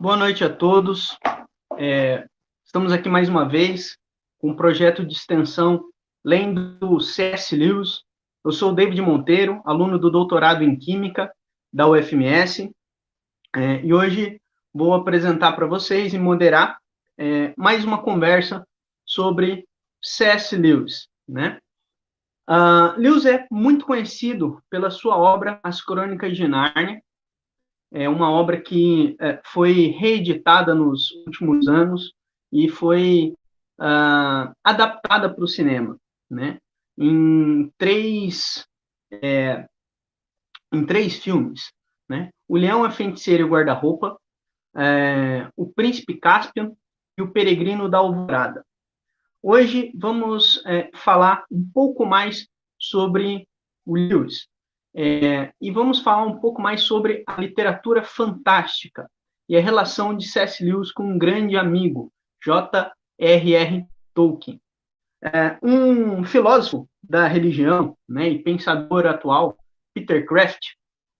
Boa noite a todos. Estamos aqui mais uma vez com um projeto de extensão lendo C.S. Lewis. Eu sou o David Monteiro, aluno do doutorado em Química da UFMS, e hoje vou apresentar para vocês e moderar mais uma conversa sobre C.S. Lewis, né? Lewis é muito conhecido pela sua obra As Crônicas de Nárnia. É uma obra que foi reeditada nos últimos anos e foi adaptada para o cinema, né? Em três filmes, né? O Leão, a Feiticeira e o Guarda-Roupa, O Príncipe Caspian e O Peregrino da Alvorada. Hoje vamos falar um pouco mais sobre o Lewis. E vamos falar um pouco mais sobre a literatura fantástica e a relação de C.S. Lewis com um grande amigo, J.R.R. Tolkien. Um filósofo da religião, né, e pensador atual, Peter Kraft,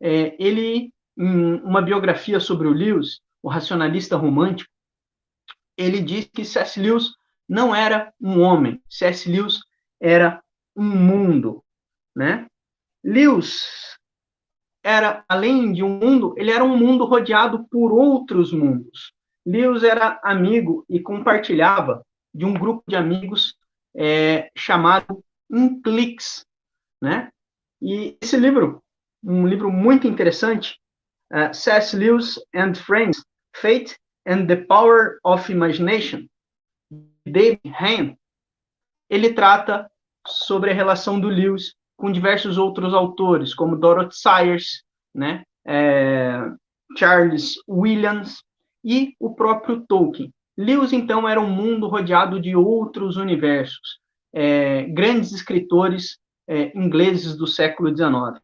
ele, em uma biografia sobre o Lewis, o racionalista romântico, ele diz que C.S. Lewis não era um homem, C.S. Lewis era um mundo, né? Lewis era, além de um mundo, ele era um mundo rodeado por outros mundos. Lewis era amigo e compartilhava de um grupo de amigos chamado Inclix, né? E esse livro, um livro muito interessante, C.S. Lewis and Friends, Fate and the Power of Imagination, David Haim, ele trata sobre a relação do Lewis com diversos outros autores, como Dorothy Sayers, né, Charles Williams e o próprio Tolkien. Lewis, então, era um mundo rodeado de outros universos, grandes escritores ingleses do século XIX.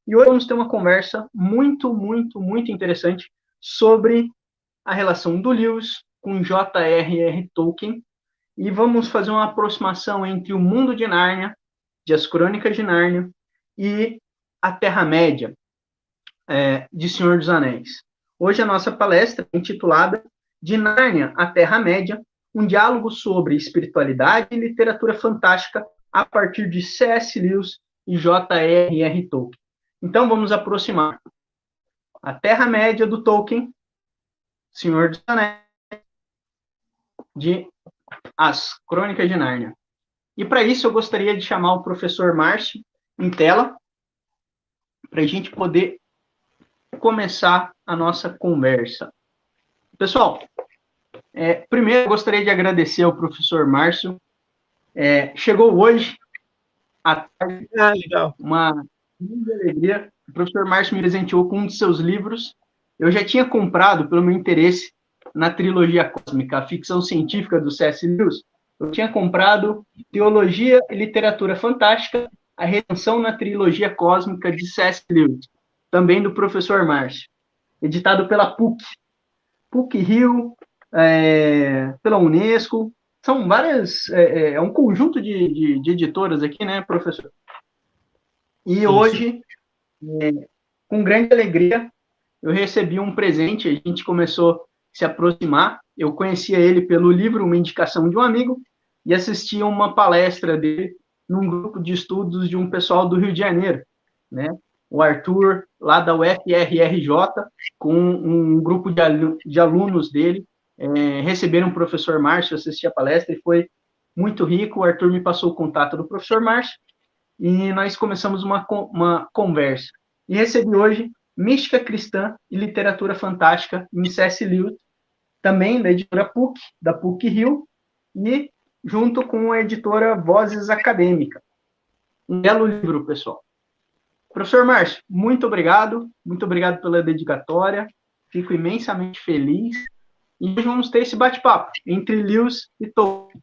E hoje vamos ter uma conversa muito, muito, muito interessante sobre a relação do Lewis com J.R.R. Tolkien, e vamos fazer uma aproximação entre o mundo de Nárnia, de As Crônicas de Nárnia, e a Terra-média, de Senhor dos Anéis. Hoje a nossa palestra é intitulada De Nárnia à Terra-média, um diálogo sobre espiritualidade e literatura fantástica a partir de C.S. Lewis e J.R.R. Tolkien. Então vamos aproximar a Terra-média do Tolkien, Senhor dos Anéis, de As Crônicas de Nárnia. E para isso eu gostaria de chamar o professor Márcio em tela, para a gente poder começar a nossa conversa. Pessoal, primeiro eu gostaria de agradecer ao professor Márcio. Chegou hoje à tarde, legal. Uma grande alegria. O professor Márcio me presenteou com um de seus livros. Eu já tinha comprado pelo meu interesse na trilogia cósmica, a ficção científica do C.S. Lewis. Eu tinha comprado Teologia e Literatura Fantástica, a redenção na trilogia cósmica de C.S. Lewis, também do professor Márcio, editado pela PUC-Rio, pela Unesco. São várias, um conjunto de editoras aqui, né, professor? E isso. Hoje, com grande alegria, eu recebi um presente, a gente começou a se aproximar. Eu conhecia ele pelo livro, uma indicação de um amigo, e assisti a uma palestra dele num grupo de estudos de um pessoal do Rio de Janeiro, né? O Arthur, lá da UFRRJ, com um grupo de alunos dele, receberam o professor Márcio, assisti a palestra e foi muito rico. O Arthur me passou o contato do professor Márcio e nós começamos uma conversa. E recebi hoje Mística Cristã e Literatura Fantástica, em C.S. Lewis, também da editora PUC, da PUC-Rio, e junto com a editora Vozes Acadêmica. Um belo livro, pessoal. Professor Márcio, muito obrigado pela dedicatória, fico imensamente feliz, e hoje vamos ter esse bate-papo entre Lewis e Tolkien.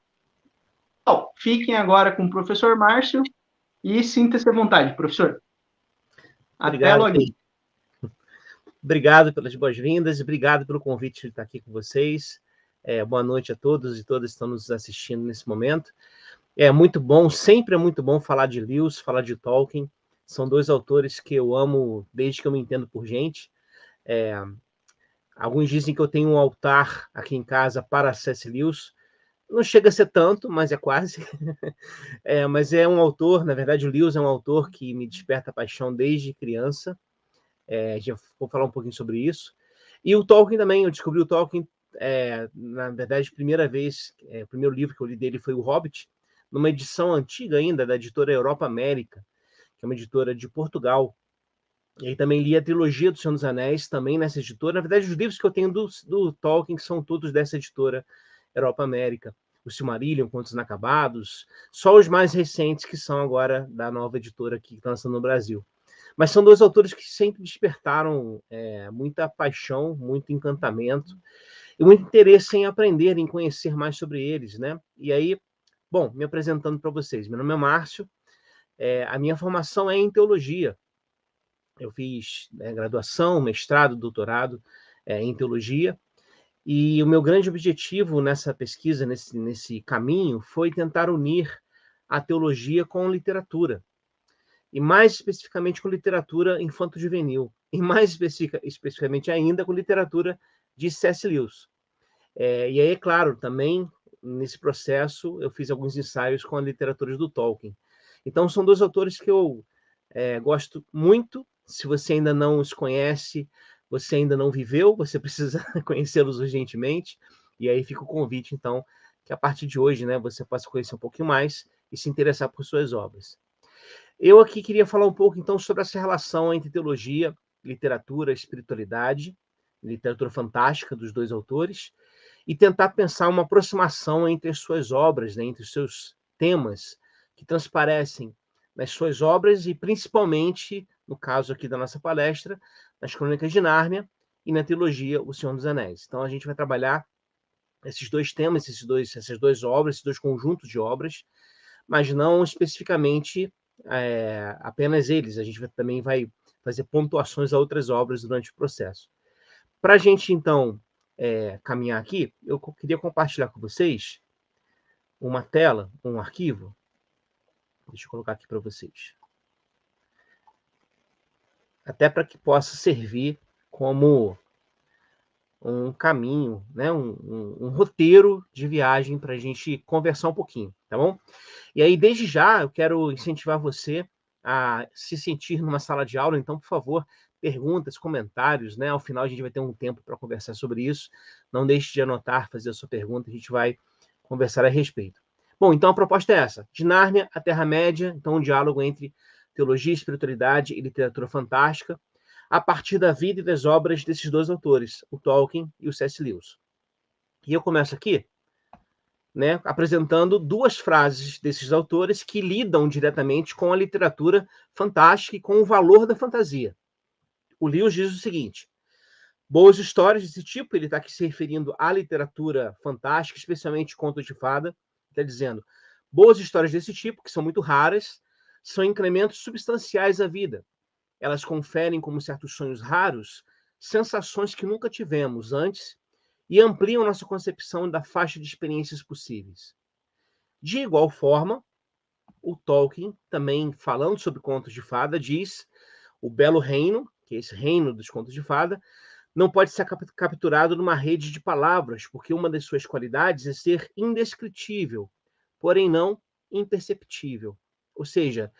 Então, fiquem agora com o professor Márcio e sinta-se à vontade, professor. Até logo. Obrigado pelas boas-vindas e obrigado pelo convite de estar aqui com vocês. Boa noite a todos e todas que estão nos assistindo nesse momento. É muito bom, sempre é muito bom falar de Lewis, falar de Tolkien. São dois autores que eu amo desde que eu me entendo por gente. Alguns dizem que eu tenho um altar aqui em casa para C.S. Lewis. Não chega a ser tanto, mas é quase. Mas é um autor, na verdade, o Lewis é um autor que me desperta paixão desde criança. Já vou falar um pouquinho sobre isso. E o Tolkien também, eu descobri o Tolkien, na verdade, o primeiro livro que eu li dele foi O Hobbit, numa edição antiga ainda, da editora Europa América, que é uma editora de Portugal. E aí também li a trilogia do Senhor dos Anéis, também nessa editora. Na verdade, os livros que eu tenho do Tolkien são todos dessa editora Europa América. O Silmarillion, Contos Inacabados, só os mais recentes que são agora da nova editora aqui que está lançando no Brasil. Mas são dois autores que sempre despertaram muita paixão, muito encantamento e muito interesse em aprender, em conhecer mais sobre eles, né? E aí, bom, me apresentando para vocês. Meu nome é Márcio, a minha formação é em teologia. Eu fiz graduação, mestrado, doutorado em teologia, e o meu grande objetivo nessa pesquisa, nesse caminho, foi tentar unir a teologia com literatura, e mais especificamente com literatura infanto-juvenil, e mais especificamente ainda com literatura de C.S. Lewis. E aí, é claro, também nesse processo eu fiz alguns ensaios com a literatura do Tolkien. Então, são dois autores que eu gosto muito. Se você ainda não os conhece, você ainda não viveu, você precisa conhecê-los urgentemente. E aí fica o convite, então, que a partir de hoje, né, você possa conhecer um pouquinho mais e se interessar por suas obras. Eu aqui queria falar um pouco, então, sobre essa relação entre teologia, literatura, espiritualidade, literatura fantástica dos dois autores, e tentar pensar uma aproximação entre as suas obras, né, entre os seus temas, que transparecem nas suas obras e, principalmente, no caso aqui da nossa palestra, nas Crônicas de Nárnia e na trilogia O Senhor dos Anéis. Então, a gente vai trabalhar esses dois temas, essas duas obras, esses dois conjuntos de obras, mas não especificamente apenas eles. A gente também vai fazer pontuações a outras obras durante o processo. Para a gente, então, caminhar aqui, eu queria compartilhar com vocês uma tela, um arquivo. Deixa eu colocar aqui para vocês. Até para que possa servir como um caminho, né? um roteiro de viagem para a gente conversar um pouquinho, tá bom? E aí, desde já, eu quero incentivar você a se sentir numa sala de aula. Então, por favor, perguntas, comentários, né? Ao final a gente vai ter um tempo para conversar sobre isso. Não deixe de anotar, fazer a sua pergunta, a gente vai conversar a respeito. Bom, então a proposta é essa: de Nárnia à Terra-média, então um diálogo entre teologia, espiritualidade e literatura fantástica, a partir da vida e das obras desses dois autores, o Tolkien e o C.S. Lewis. E eu começo aqui, né, apresentando duas frases desses autores que lidam diretamente com a literatura fantástica e com o valor da fantasia. O Lewis diz o seguinte: boas histórias desse tipo, ele está aqui se referindo à literatura fantástica, especialmente contos de fada, está dizendo, boas histórias desse tipo, que são muito raras, são incrementos substanciais à vida. Elas conferem, como certos sonhos raros, sensações que nunca tivemos antes e ampliam nossa concepção da faixa de experiências possíveis. De igual forma, o Tolkien, também falando sobre contos de fada, diz: o belo reino, que é esse reino dos contos de fada, não pode ser capturado numa rede de palavras, porque uma das suas qualidades é ser indescritível, porém não imperceptível. Ou seja,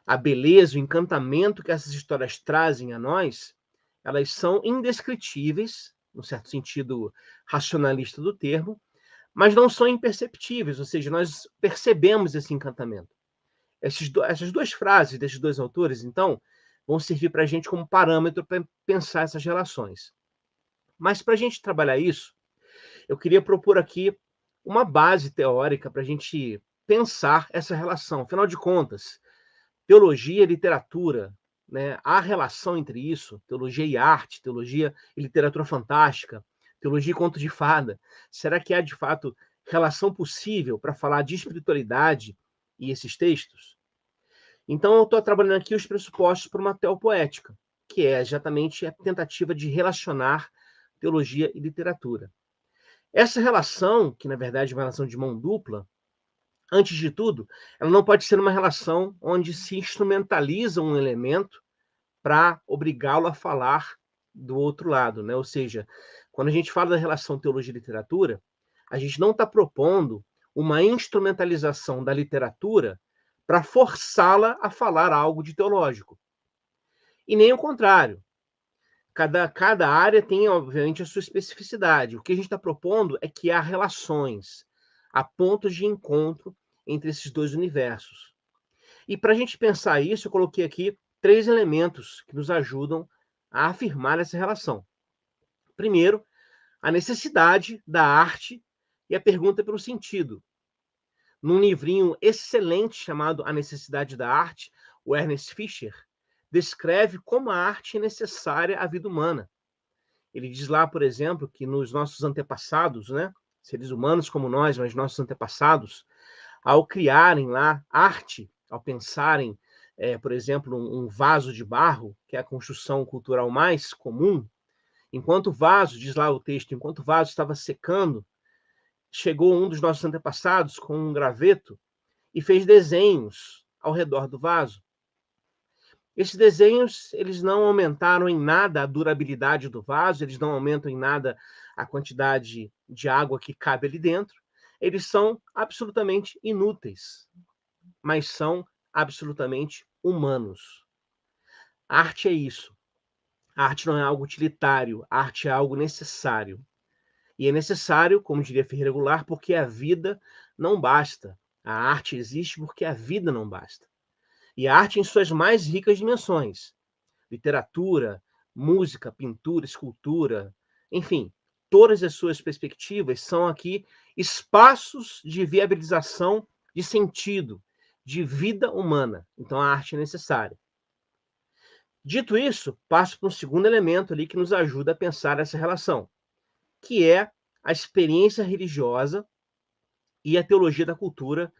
a beleza, o encantamento que essas histórias trazem a nós, elas são indescritíveis, no certo sentido racionalista do termo, mas não são imperceptíveis, ou seja, nós percebemos esse encantamento. Essas duas frases desses dois autores, então, vão servir para a gente como parâmetro para pensar essas relações. Mas para a gente trabalhar isso, eu queria propor aqui uma base teórica para a gente pensar essa relação. Afinal de contas, teologia e literatura, né? Há relação entre isso, teologia e arte, teologia e literatura fantástica, teologia e conto de fada. Será que há, de fato, relação possível para falar de espiritualidade e esses textos? Então, eu estou trabalhando aqui os pressupostos para uma teopoética, que é exatamente a tentativa de relacionar teologia e literatura. Essa relação, que na verdade é uma relação de mão dupla, antes de tudo, ela não pode ser uma relação onde se instrumentaliza um elemento para obrigá-lo a falar do outro lado, né? Ou seja, Quando a gente fala da relação teologia e literatura, a gente não está propondo uma instrumentalização da literatura para forçá-la a falar algo de teológico. E nem o contrário. Cada área tem, obviamente, a sua especificidade. O que a gente está propondo é que há relações, há pontos de encontro entre esses dois universos. E para a gente pensar isso, eu coloquei aqui 3 elementos que nos ajudam a afirmar essa relação. Primeiro, a necessidade da arte e a pergunta pelo sentido. Num livrinho excelente chamado A Necessidade da Arte, o Ernest Fischer descreve como a arte é necessária à vida humana. Ele diz lá, por exemplo, que nos nossos antepassados, né, seres humanos como nós, mas nossos antepassados, ao criarem lá arte, ao pensarem, por exemplo, um vaso de barro, que é a construção cultural mais comum, enquanto o vaso, diz lá o texto, enquanto o vaso estava secando, chegou um dos nossos antepassados com um graveto e fez desenhos ao redor do vaso. Esses desenhos, eles não aumentaram em nada a durabilidade do vaso, eles não aumentam em nada a quantidade de água que cabe ali dentro. Eles são absolutamente inúteis, mas são absolutamente humanos. A arte é isso. A arte não é algo utilitário, a arte é algo necessário. E é necessário, como diria Ferreira Goulart, porque a vida não basta. A arte existe porque a vida não basta. E a arte em suas mais ricas dimensões. Literatura, música, pintura, escultura, enfim, todas as suas perspectivas são aqui espaços de viabilização de sentido, de vida humana. Então a arte é necessária. Dito isso, passo para um segundo elemento ali que nos ajuda a pensar essa relação, que é a experiência religiosa e a teologia da cultura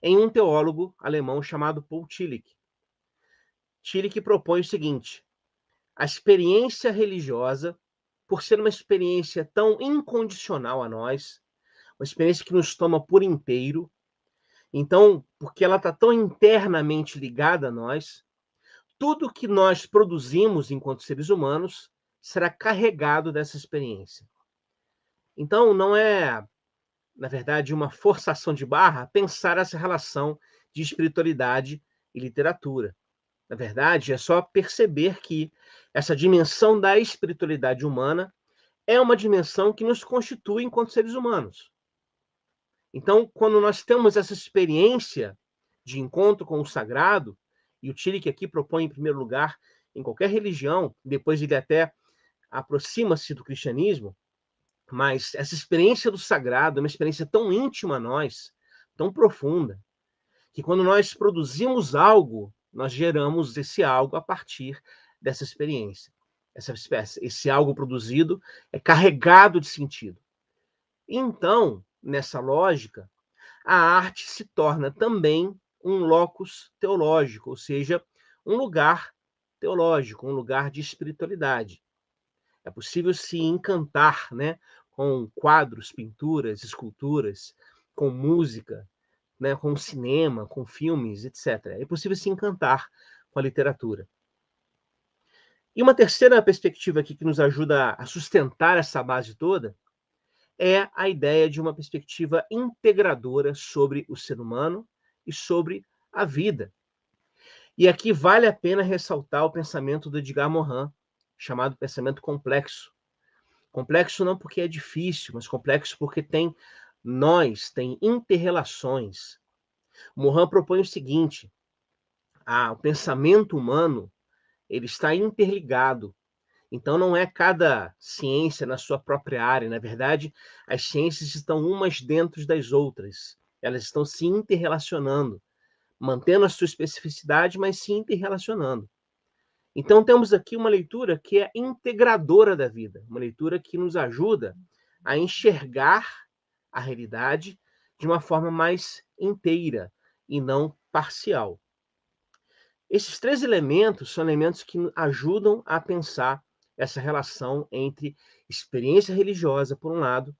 em um teólogo alemão chamado Paul Tillich. Tillich propõe o seguinte: a experiência religiosa, por ser uma experiência tão incondicional a nós, uma experiência que nos toma por inteiro, então, porque ela está tão internamente ligada a nós, tudo que nós produzimos enquanto seres humanos será carregado dessa experiência. Então, não é, na verdade, uma forçação de barra pensar essa relação de espiritualidade e literatura. Na verdade, é só perceber que essa dimensão da espiritualidade humana é uma dimensão que nos constitui enquanto seres humanos. Então, quando nós temos essa experiência de encontro com o sagrado, e o Tillich aqui propõe, em primeiro lugar, em qualquer religião, depois ele até aproxima-se do cristianismo, mas essa experiência do sagrado é uma experiência tão íntima a nós, tão profunda, que quando nós produzimos algo, nós geramos esse algo a partir dessa experiência. Esse algo produzido é carregado de sentido. Então, nessa lógica, a arte se torna também um locus teológico, ou seja, um lugar teológico, um lugar de espiritualidade. É possível se encantar, né, com quadros, pinturas, esculturas, com música, né, com cinema, com filmes, etc. É possível se encantar com a literatura. E uma terceira perspectiva aqui que nos ajuda a sustentar essa base toda é a ideia de uma perspectiva integradora sobre o ser humano e sobre a vida. E aqui vale a pena ressaltar o pensamento do Edgar Morin, chamado pensamento complexo. Complexo não porque é difícil, mas complexo porque tem inter-relações. Morin propõe o seguinte: o pensamento humano ele está interligado. Então, não é cada ciência na sua própria área. Na verdade, as ciências estão umas dentro das outras. Elas estão se interrelacionando, mantendo a sua especificidade, mas se interrelacionando. Então, temos aqui uma leitura que é integradora da vida, uma leitura que nos ajuda a enxergar a realidade de uma forma mais inteira e não parcial. Esses 3 elementos são elementos que ajudam a pensar essa relação entre experiência religiosa, por um lado,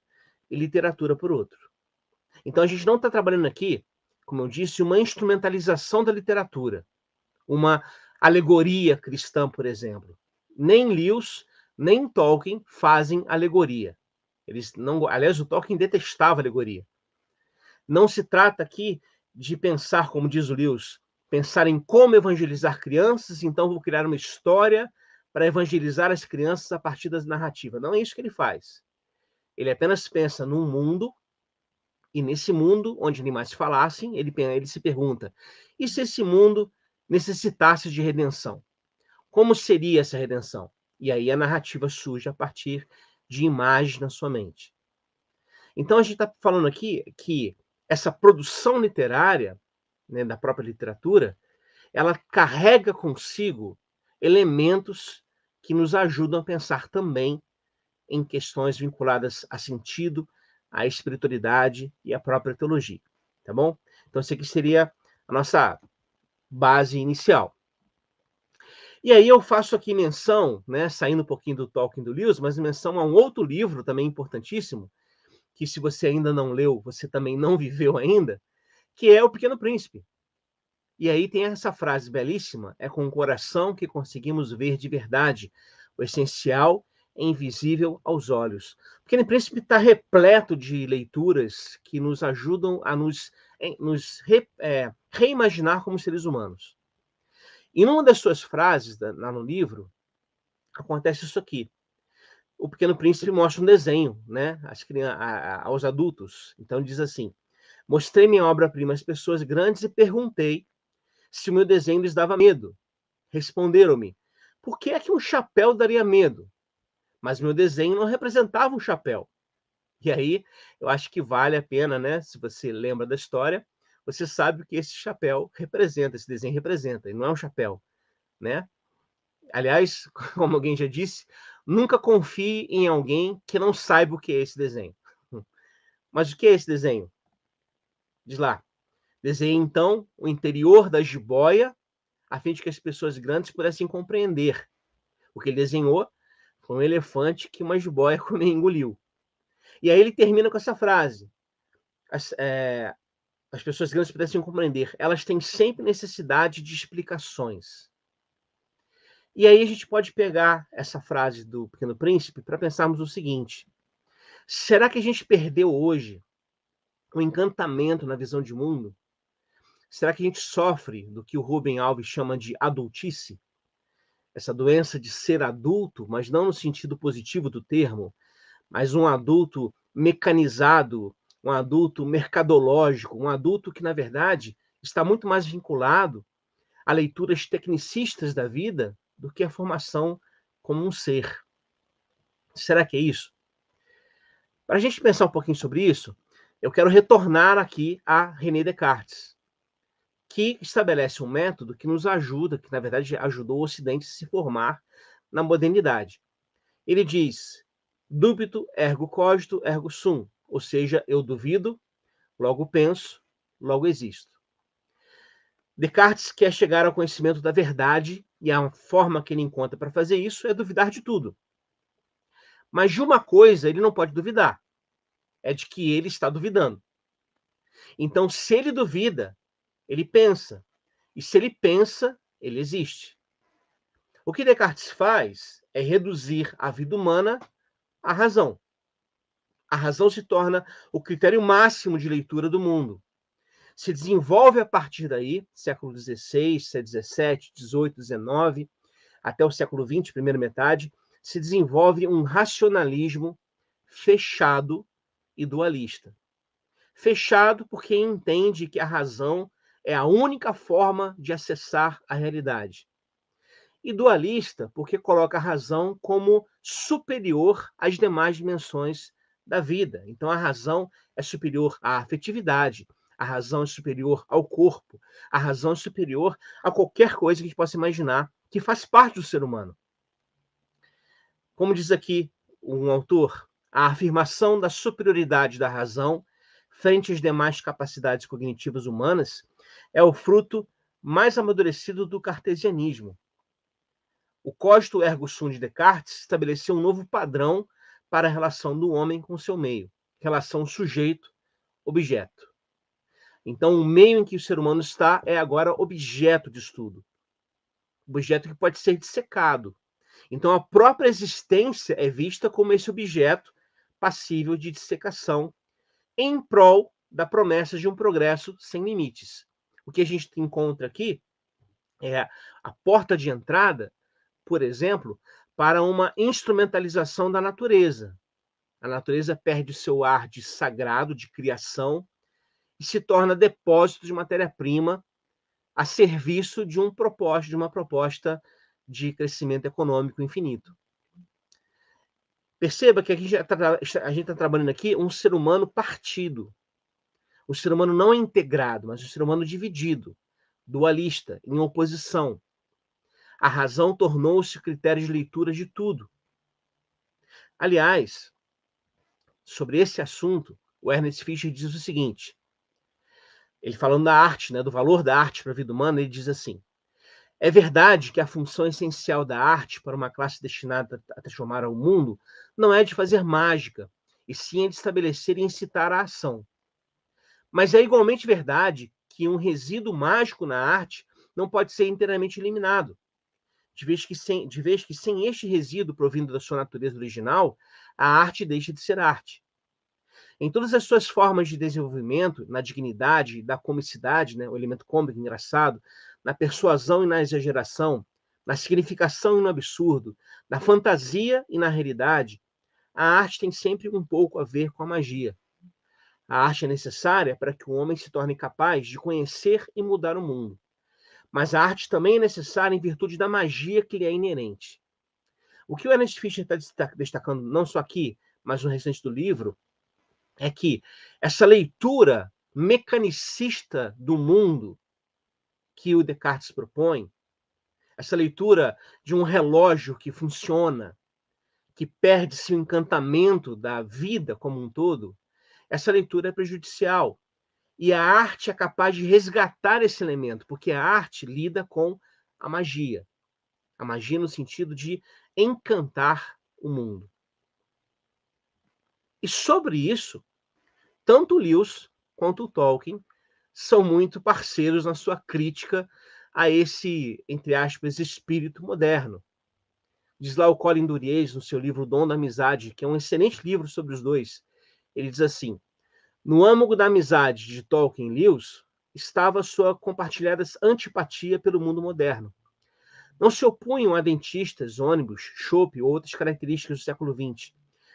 e literatura, por outro. Então, a gente não está trabalhando aqui, como eu disse, uma instrumentalização da literatura, uma alegoria cristã, por exemplo. Nem Lewis, nem Tolkien fazem alegoria. Eles não, aliás, o Tolkien detestava alegoria. Não se trata aqui de pensar, como diz o Lewis, pensar em como evangelizar crianças, então vou criar uma história para evangelizar as crianças a partir da narrativa. Não é isso que ele faz. Ele apenas pensa num mundo, e nesse mundo, onde animais falassem, ele se pergunta, e se esse mundo necessitasse de redenção? Como seria essa redenção? E aí a narrativa surge a partir de imagens na sua mente. Então a gente está falando aqui que essa produção literária, né, da própria literatura, ela carrega consigo elementos que nos ajudam a pensar também em questões vinculadas a sentido, à espiritualidade e à própria teologia, tá bom? Então, isso aqui seria a nossa base inicial. E aí eu faço aqui menção, né, saindo um pouquinho do Tolkien do Lewis, mas menção a um outro livro também importantíssimo, que se você ainda não leu, você também não viveu ainda, que é O Pequeno Príncipe. E aí tem essa frase belíssima, é com o coração que conseguimos ver de verdade o essencial é invisível aos olhos. O Pequeno Príncipe está repleto de leituras que nos ajudam a nos reimaginar como seres humanos. E numa das suas frases, lá no livro, acontece isso aqui. O Pequeno Príncipe mostra um desenho, né, aos adultos. Então diz assim, mostrei minha obra-prima às pessoas grandes e perguntei se o meu desenho lhes dava medo. Responderam-me, por que é que um chapéu daria medo? Mas meu desenho não representava um chapéu. E aí, eu acho que vale a pena, né? Se você lembra da história, você sabe o que esse chapéu representa, esse desenho representa, e não é um chapéu, né? Aliás, como alguém já disse, nunca confie em alguém que não saiba o que é esse desenho. Mas o que é esse desenho? Diz lá. Desenhe, então, o interior da jiboia, a fim de que as pessoas grandes pudessem compreender. O que ele desenhou foi um elefante que uma jiboia engoliu. E aí ele termina com essa frase. As pessoas grandes pudessem compreender. Elas têm sempre necessidade de explicações. E aí a gente pode pegar essa frase do Pequeno Príncipe para pensarmos o seguinte. Será que a gente perdeu hoje o encantamento na visão de mundo? Será que a gente sofre do que o Rubem Alves chama de adultice? Essa doença de ser adulto, mas não no sentido positivo do termo, mas um adulto mecanizado, um adulto mercadológico, um adulto que, na verdade, está muito mais vinculado a leituras tecnicistas da vida do que a formação como um ser. Será que é isso? Para a gente pensar um pouquinho sobre isso, eu quero retornar aqui a René Descartes, que estabelece um método que nos ajuda, que na verdade ajudou o Ocidente a se formar na modernidade. Ele diz, dubito ergo cogito ergo sum, ou seja, eu duvido, logo penso, logo existo. Descartes quer chegar ao conhecimento da verdade e a forma que ele encontra para fazer isso é duvidar de tudo. Mas de uma coisa ele não pode duvidar, é de que ele está duvidando. Então, se ele duvida, ele pensa. E se ele pensa, ele existe. O que Descartes faz é reduzir a vida humana à razão. A razão se torna o critério máximo de leitura do mundo. Se desenvolve a partir daí, século XVI, XVII, XVIII, XIX, até o século XX, primeira metade, se desenvolve um racionalismo fechado e dualista. Fechado porque entende que a razão é a única forma de acessar a realidade. E dualista porque coloca a razão como superior às demais dimensões da vida. Então a razão é superior à afetividade, a razão é superior ao corpo, a razão é superior a qualquer coisa que a gente possa imaginar que faz parte do ser humano. Como diz aqui um autor, a afirmação da superioridade da razão frente às demais capacidades cognitivas humanas é o fruto mais amadurecido do cartesianismo. O cogito ergo sum de Descartes estabeleceu um novo padrão para a relação do homem com seu meio, relação sujeito-objeto. Então, o meio em que o ser humano está é agora objeto de estudo. Objeto que pode ser dissecado. Então, a própria existência é vista como esse objeto passível de dissecação em prol da promessa de um progresso sem limites. O que a gente encontra aqui é a porta de entrada, por exemplo, para uma instrumentalização da natureza. A natureza perde o seu ar de sagrado, de criação, e se torna depósito de matéria-prima a serviço de uma proposta de crescimento econômico infinito. Perceba que a gente está trabalhando aqui um ser humano partido, um ser humano não integrado, mas um ser humano dividido, dualista, em oposição. A razão tornou-se critério de leitura de tudo. Aliás, sobre esse assunto, o Ernest Fischer diz o seguinte, ele falando da arte, né, do valor da arte para a vida humana, ele diz assim, é verdade que a função essencial da arte para uma classe destinada a transformar o mundo não é de fazer mágica, e sim é de estabelecer e incitar a ação. Mas é igualmente verdade que um resíduo mágico na arte não pode ser inteiramente eliminado, de vez que sem este resíduo provindo da sua natureza original, a arte deixa de ser arte. Em todas as suas formas de desenvolvimento, na dignidade, da comicidade, né, o elemento cômico engraçado, na persuasão e na exageração, na significação e no absurdo, na fantasia e na realidade, a arte tem sempre um pouco a ver com a magia. A arte é necessária para que o homem se torne capaz de conhecer e mudar o mundo. Mas a arte também é necessária em virtude da magia que lhe é inerente. O que o Ernest Fischer está destacando, não só aqui, mas no restante do livro, é que essa leitura mecanicista do mundo que o Descartes propõe, essa leitura de um relógio que funciona, que perde-se o encantamento da vida como um todo, essa leitura é prejudicial. E a arte é capaz de resgatar esse elemento, porque a arte lida com a magia. A magia no sentido de encantar o mundo. E sobre isso, tanto o Lewis quanto o Tolkien são muito parceiros na sua crítica a esse, entre aspas, espírito moderno. Diz lá o Colin Duriez, no seu livro O Dom da Amizade, que é um excelente livro sobre os dois. Ele diz assim, no âmago da amizade de Tolkien e Lewis estava sua compartilhada antipatia pelo mundo moderno. Não se opunham a dentistas, ônibus, chope ou outras características do século XX,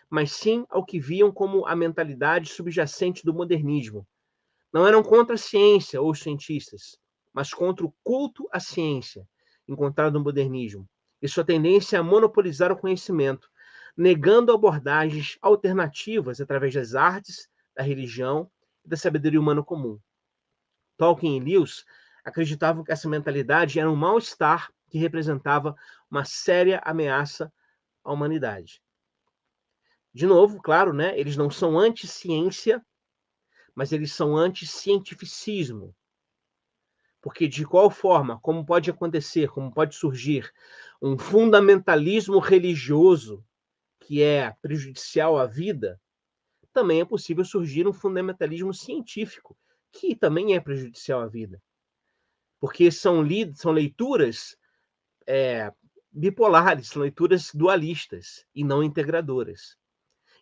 mas sim ao que viam como a mentalidade subjacente do modernismo. Não eram contra a ciência ou os cientistas, mas contra o culto à ciência, encontrado no modernismo, e sua tendência a monopolizar o conhecimento, negando abordagens alternativas através das artes, da religião e da sabedoria humana comum. Tolkien e Lewis acreditavam que essa mentalidade era um mal-estar que representava uma séria ameaça à humanidade. De novo, claro, né, eles não são anti-ciência, mas eles são anti-cientificismo. Porque de qual forma, como pode acontecer, como pode surgir um fundamentalismo religioso que é prejudicial à vida, também é possível surgir um fundamentalismo científico que também é prejudicial à vida. Porque são leituras bipolares, são leituras dualistas e não integradoras.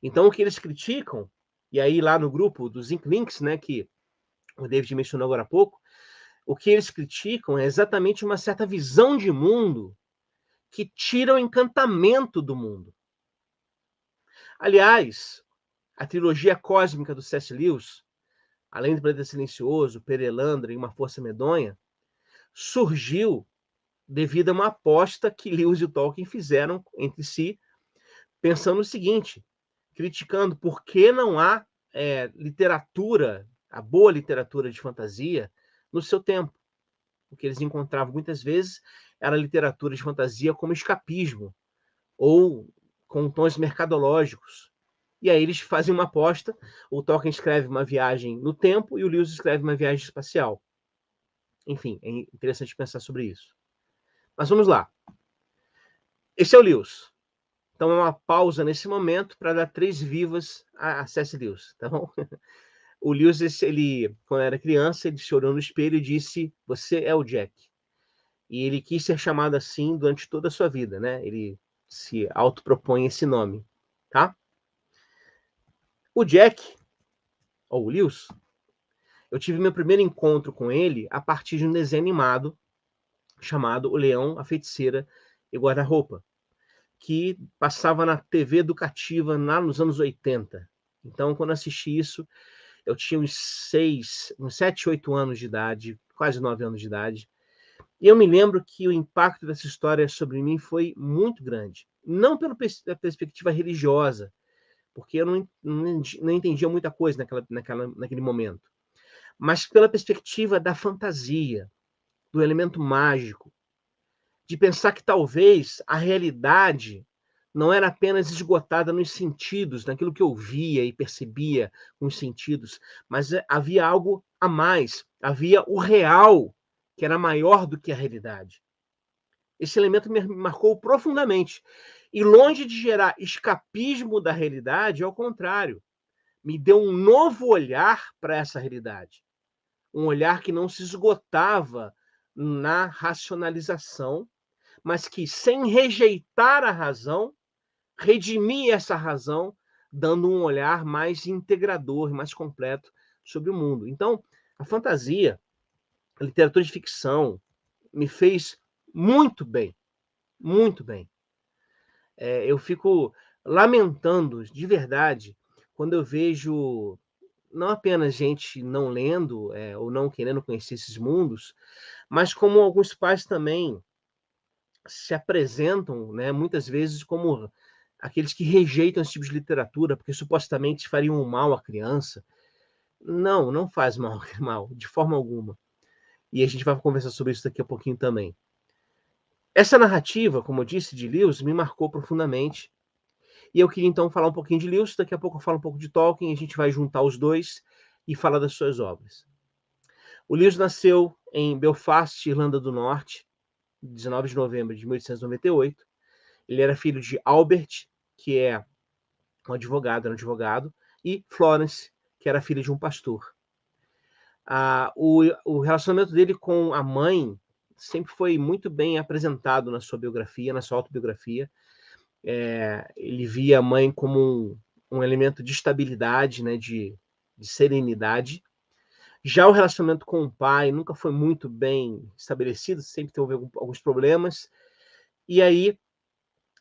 Então, o que eles criticam, e aí lá no grupo dos Inklings, né, que o David mencionou agora há pouco, o que eles criticam é exatamente uma certa visão de mundo que tira o encantamento do mundo. Aliás, a trilogia cósmica do C.S. Lewis, além do Planeta Silencioso, Perelandra e Uma Força Medonha, surgiu devido a uma aposta que Lewis e Tolkien fizeram entre si, pensando o seguinte, criticando por que não há literatura, a boa literatura de fantasia, no seu tempo. O que eles encontravam muitas vezes era a literatura de fantasia como escapismo, ou com tons mercadológicos. E aí eles fazem uma aposta, o Tolkien escreve uma viagem no tempo e o Lewis escreve uma viagem espacial. Enfim, é interessante pensar sobre isso. Mas vamos lá. Esse é o Lewis. Então é uma pausa nesse momento para dar 3 vivas a C.S. Lewis, tá bom? O Lewis, ele, quando era criança, ele se olhou no espelho e disse, você é o Jack. E ele quis ser chamado assim durante toda a sua vida, né? Ele se autopropõe esse nome, tá? O Jack, ou o Lewis, eu tive meu primeiro encontro com ele a partir de um desenho animado chamado O Leão, a Feiticeira e Guarda-Roupa, que passava na TV educativa lá nos anos 80. Então, quando assisti isso, eu tinha uns 7, 8 anos de idade, quase 9 anos de idade. E eu me lembro que o impacto dessa história sobre mim foi muito grande. Não pela perspectiva religiosa, porque eu não entendia muita coisa naquele momento, mas pela perspectiva da fantasia, do elemento mágico, de pensar que talvez a realidade não era apenas esgotada nos sentidos, naquilo que eu via e percebia com os sentidos, mas havia algo a mais, havia o real, que era maior do que a realidade. Esse elemento me marcou profundamente. E longe de gerar escapismo da realidade, ao contrário, me deu um novo olhar para essa realidade. Um olhar que não se esgotava na racionalização, mas que, sem rejeitar a razão, redimia essa razão, dando um olhar mais integrador, mais completo sobre o mundo. Então, a fantasia, a literatura de ficção, me fez muito bem, muito bem. Eu fico lamentando, de verdade, quando eu vejo não apenas gente não lendo ou não querendo conhecer esses mundos, mas como alguns pais também se apresentam, né, muitas vezes como aqueles que rejeitam esse tipo de literatura porque supostamente fariam um mal à criança. Não, não faz mal, mal, de forma alguma. E a gente vai conversar sobre isso daqui a pouquinho também. Essa narrativa, como eu disse, de Lewis, me marcou profundamente. E eu queria então falar um pouquinho de Lewis, daqui a pouco eu falo um pouco de Tolkien, a gente vai juntar os dois e falar das suas obras. O Lewis nasceu em Belfast, Irlanda do Norte, 19 de novembro de 1898. Ele era filho de Albert, que é um advogado, e Florence, que era filha de um pastor. O relacionamento dele com a mãe sempre foi muito bem apresentado na sua biografia, na sua autobiografia. Ele via a mãe como um elemento de estabilidade, né, de serenidade. Já o relacionamento com o pai nunca foi muito bem estabelecido, sempre teve alguns problemas. E aí,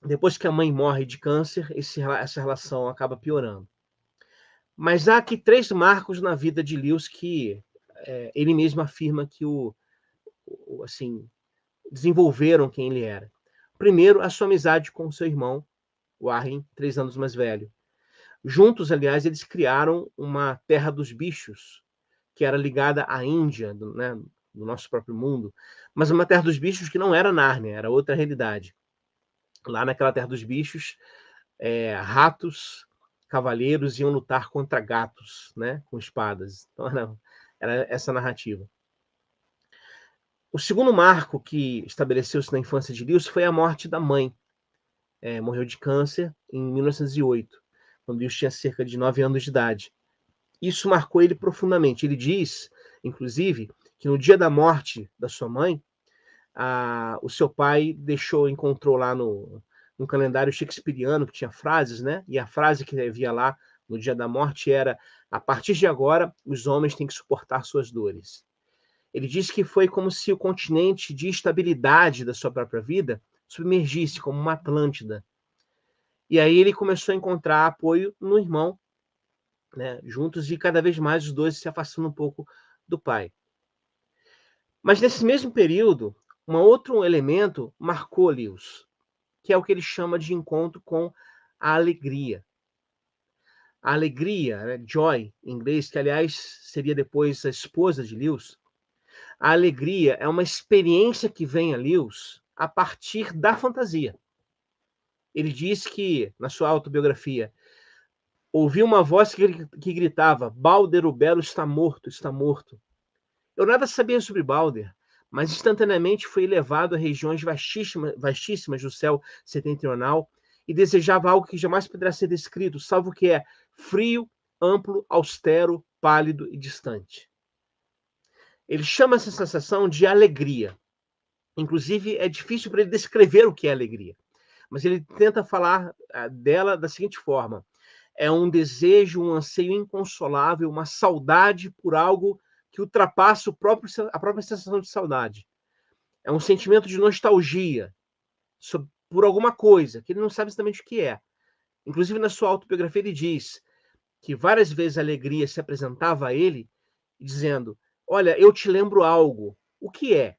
depois que a mãe morre de câncer, essa relação acaba piorando. Mas há aqui 3 marcos na vida de Lewis que ele mesmo afirma que assim, desenvolveram quem ele era. Primeiro, a sua amizade com seu irmão, Warren, 3 anos mais velho. Juntos, aliás, eles criaram uma terra dos bichos, que era ligada à Índia, né, do nosso próprio mundo, mas uma terra dos bichos que não era Nárnia, era outra realidade. Lá naquela terra dos bichos, ratos, cavaleiros iam lutar contra gatos, né, com espadas. Então era essa narrativa. O segundo marco que estabeleceu-se na infância de Lewis foi a morte da mãe. Morreu de câncer em 1908, quando Lewis tinha cerca de 9 anos de idade. Isso marcou ele profundamente. Ele diz, inclusive, que no dia da morte da sua mãe, o seu pai encontrou lá no calendário shakespeariano que tinha frases, né? E a frase que havia lá no dia da morte era: a partir de agora, os homens têm que suportar suas dores. Ele diz que foi como se o continente de estabilidade da sua própria vida submergisse como uma Atlântida. E aí ele começou a encontrar apoio no irmão, né, juntos, e cada vez mais os dois se afastando um pouco do pai. Mas nesse mesmo período, um outro elemento marcou Lewis, que é o que ele chama de encontro com a alegria. A alegria, né, joy, em inglês, que aliás seria depois a esposa de Lewis. A alegria é uma experiência que vem a Lewis a partir da fantasia. Ele diz que, na sua autobiografia, ouviu uma voz que gritava: Balder o Belo está morto, está morto. Eu nada sabia sobre Balder, mas instantaneamente fui levado a regiões vastíssimas do céu setentrional e desejava algo que jamais poderá ser descrito, salvo que é frio, amplo, austero, pálido e distante. Ele chama essa sensação de alegria. Inclusive, é difícil para ele descrever o que é alegria. mas ele tenta falar dela da seguinte forma: é um desejo, um anseio inconsolável, uma saudade por algo que ultrapassa a própria sensação de saudade. É um sentimento de nostalgia por alguma coisa, que ele não sabe exatamente o que é. Inclusive, na sua autobiografia, ele diz que várias vezes a alegria se apresentava a ele, dizendo: olha, eu te lembro algo. O que é?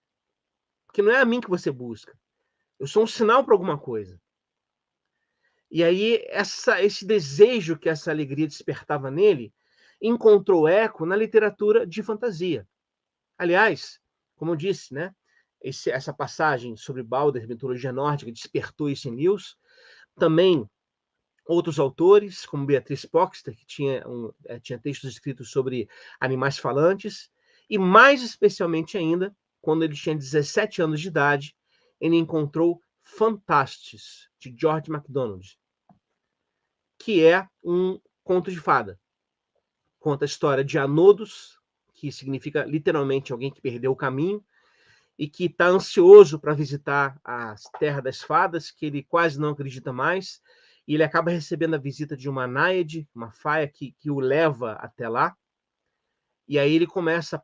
Porque não é a mim que você busca. Eu sou um sinal para alguma coisa. E aí, esse desejo que essa alegria despertava nele encontrou eco na literatura de fantasia. Aliás, como eu disse, né, essa passagem sobre Balder, mitologia nórdica, despertou isso em Lewis. Também outros autores, como Beatriz Poxter, que tinha textos escritos sobre animais falantes, e mais especialmente ainda, quando ele tinha 17 anos de idade, ele encontrou Fantastes, de George MacDonald, que é um conto de fada. Conta a história de Anodos, que significa literalmente alguém que perdeu o caminho, e que está ansioso para visitar a Terra das Fadas, que ele quase não acredita mais, e ele acaba recebendo a visita de uma náiade, uma faia que o leva até lá, e aí ele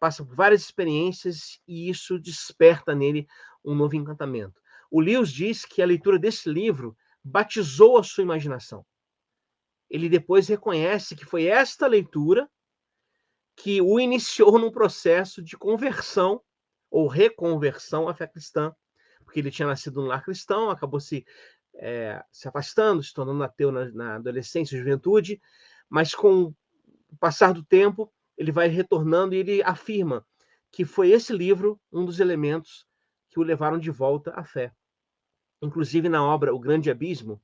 passa por várias experiências, e isso desperta nele um novo encantamento. O Lewis diz que a leitura desse livro batizou a sua imaginação. Ele depois reconhece que foi esta leitura que o iniciou num processo de conversão ou reconversão à fé cristã, porque ele tinha nascido num lar cristão, acabou se afastando, se tornando ateu na adolescência e juventude, mas com o passar do tempo, ele vai retornando e ele afirma que foi esse livro um dos elementos que o levaram de volta à fé. Inclusive, na obra O Grande Abismo,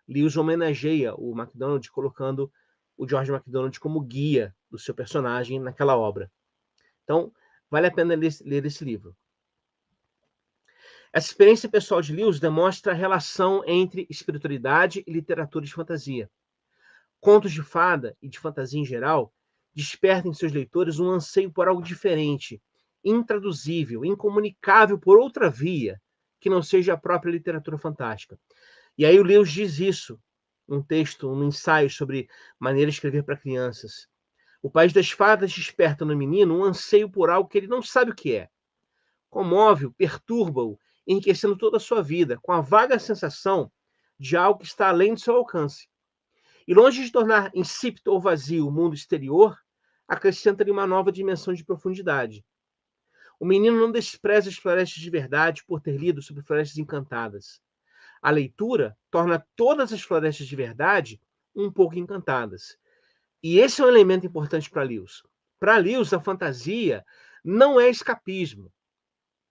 Lewis homenageia o MacDonald, colocando o George MacDonald como guia do seu personagem naquela obra. Então, vale a pena ler esse livro. Essa experiência pessoal de Lewis demonstra a relação entre espiritualidade e literatura de fantasia. Contos de fada e de fantasia em geral despertam em seus leitores um anseio por algo diferente, intraduzível, incomunicável por outra via, que não seja a própria literatura fantástica. E aí o Lewis diz isso num texto, num ensaio sobre maneira de escrever para crianças. O País das Fadas desperta no menino um anseio por algo que ele não sabe o que é. Comove-o, perturba-o, enriquecendo toda a sua vida, com a vaga sensação de algo que está além do seu alcance. E longe de tornar insípido ou vazio o mundo exterior, acrescenta-lhe uma nova dimensão de profundidade. O menino não despreza as florestas de verdade por ter lido sobre florestas encantadas. A leitura torna todas as florestas de verdade um pouco encantadas. E esse é um elemento importante para Lewis. Para Lewis, a fantasia não é escapismo,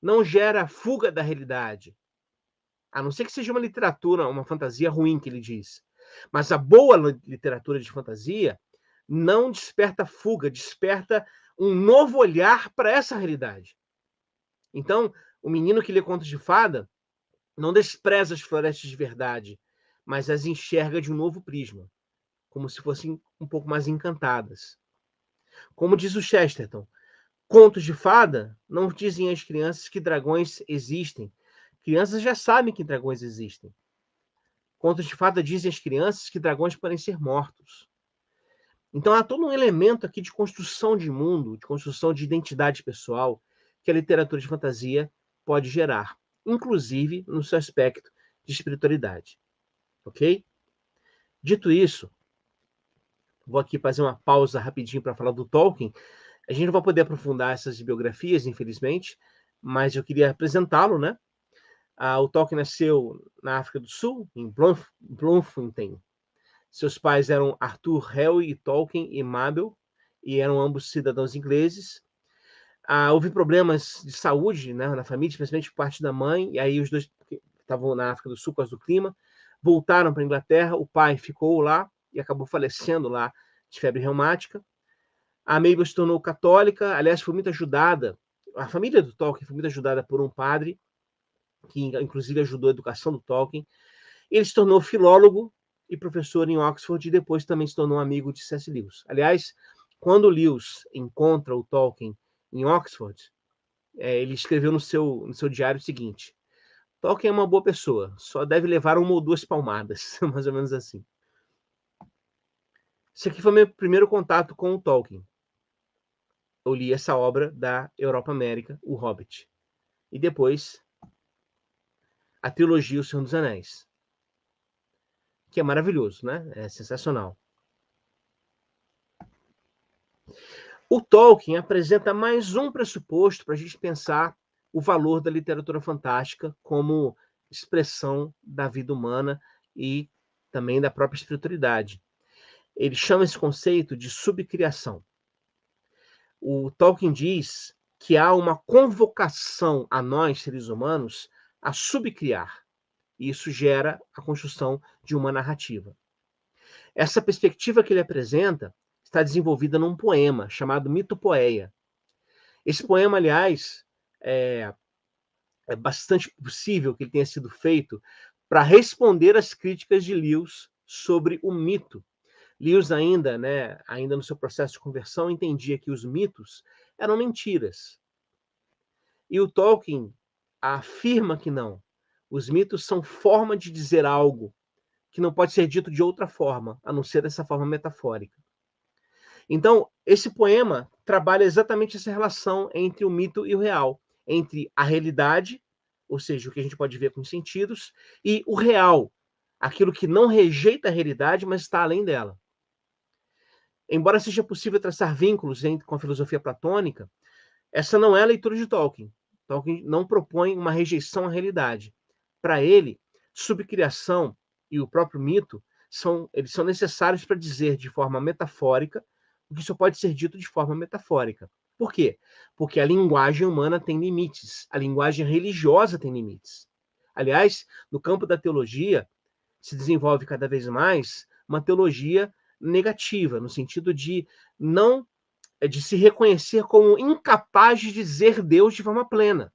não gera fuga da realidade. A não ser que seja uma literatura, uma fantasia ruim, que ele diz. Mas a boa literatura de fantasia não desperta fuga, desperta um novo olhar para essa realidade. Então, o menino que lê contos de fada não despreza as florestas de verdade, mas as enxerga de um novo prisma, como se fossem um pouco mais encantadas. Como diz o Chesterton, contos de fada não dizem às crianças que dragões existem. Crianças já sabem que dragões existem. Contos de fada dizem às crianças que dragões podem ser mortos. Então há todo um elemento aqui de construção de mundo, de construção de identidade pessoal, que a literatura de fantasia pode gerar, inclusive no seu aspecto de espiritualidade. Ok? Dito isso, vou aqui fazer uma pausa rapidinho para falar do Tolkien. A gente não vai poder aprofundar essas biografias, infelizmente, mas eu queria apresentá-lo, né? O Tolkien nasceu na África do Sul, em Bloemfontein. Seus pais eram Arthur Helwig Tolkien e Mabel, e eram ambos cidadãos ingleses. Houve problemas de saúde, né, na família, especialmente por parte da mãe, e aí os dois que estavam na África do Sul por causa do clima, voltaram para a Inglaterra, o pai ficou lá e acabou falecendo lá de febre reumática. A Mabel se tornou católica, aliás, foi muito ajudada, a família do Tolkien foi muito ajudada por um padre, que inclusive ajudou a educação do Tolkien. Ele se tornou filólogo e professor em Oxford, e depois também se tornou amigo de C.S. Lewis. Aliás, quando Lewis encontra o Tolkien em Oxford, ele escreveu no seu diário o seguinte: Tolkien é uma boa pessoa, só deve levar uma ou duas palmadas, mais ou menos assim. Esse aqui foi meu primeiro contato com o Tolkien. Eu li essa obra da Europa América, O Hobbit. E depois a trilogia O Senhor dos Anéis, que é maravilhoso, né? É sensacional. O Tolkien apresenta mais um pressuposto para a gente pensar o valor da literatura fantástica como expressão da vida humana e também da própria espiritualidade. Ele chama esse conceito de subcriação. O Tolkien diz que há uma convocação a nós, seres humanos, a subcriar. E isso gera a construção de uma narrativa. Essa perspectiva que ele apresenta está desenvolvida num poema chamado Mitopoeia. Esse poema, aliás, é bastante possível que ele tenha sido feito para responder às críticas de Lewis sobre o mito. Lewis ainda no seu processo de conversão, entendia que os mitos eram mentiras. E o Tolkien afirma que não. Os mitos são forma de dizer algo que não pode ser dito de outra forma, a não ser dessa forma metafórica. Então, esse poema trabalha exatamente essa relação entre o mito e o real, entre a realidade, ou seja, o que a gente pode ver com os sentidos, e o real, aquilo que não rejeita a realidade, mas está além dela. Embora seja possível traçar vínculos com a filosofia platônica, essa não é a leitura de Tolkien. Tolkien não propõe uma rejeição à realidade. Para ele, subcriação e o próprio mito eles são necessários para dizer de forma metafórica o que só pode ser dito de forma metafórica. Por quê? Porque a linguagem humana tem limites, a linguagem religiosa tem limites. Aliás, no campo da teologia, se desenvolve cada vez mais uma teologia negativa, no sentido de se reconhecer como incapaz de dizer Deus de forma plena.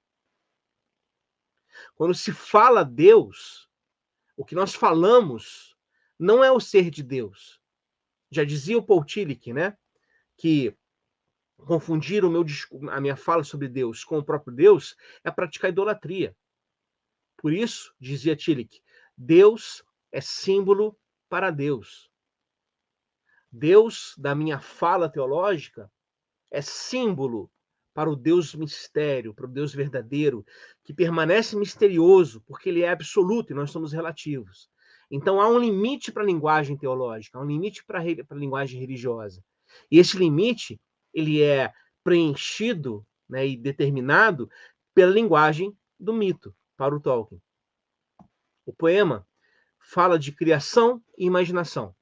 Quando se fala Deus, o que nós falamos não é o ser de Deus. Já dizia o Paul Tillich, né, que confundir a minha fala sobre Deus com o próprio Deus é praticar idolatria. Por isso, dizia Tillich, Deus é símbolo para Deus. Deus, da minha fala teológica, é símbolo para o Deus mistério, para o Deus verdadeiro, que permanece misterioso, porque ele é absoluto e nós somos relativos. Então há um limite para a linguagem teológica, há um limite para a linguagem religiosa. E esse limite, ele é preenchido, né, e determinado pela linguagem do mito, para o Tolkien. O poema fala de criação e imaginação.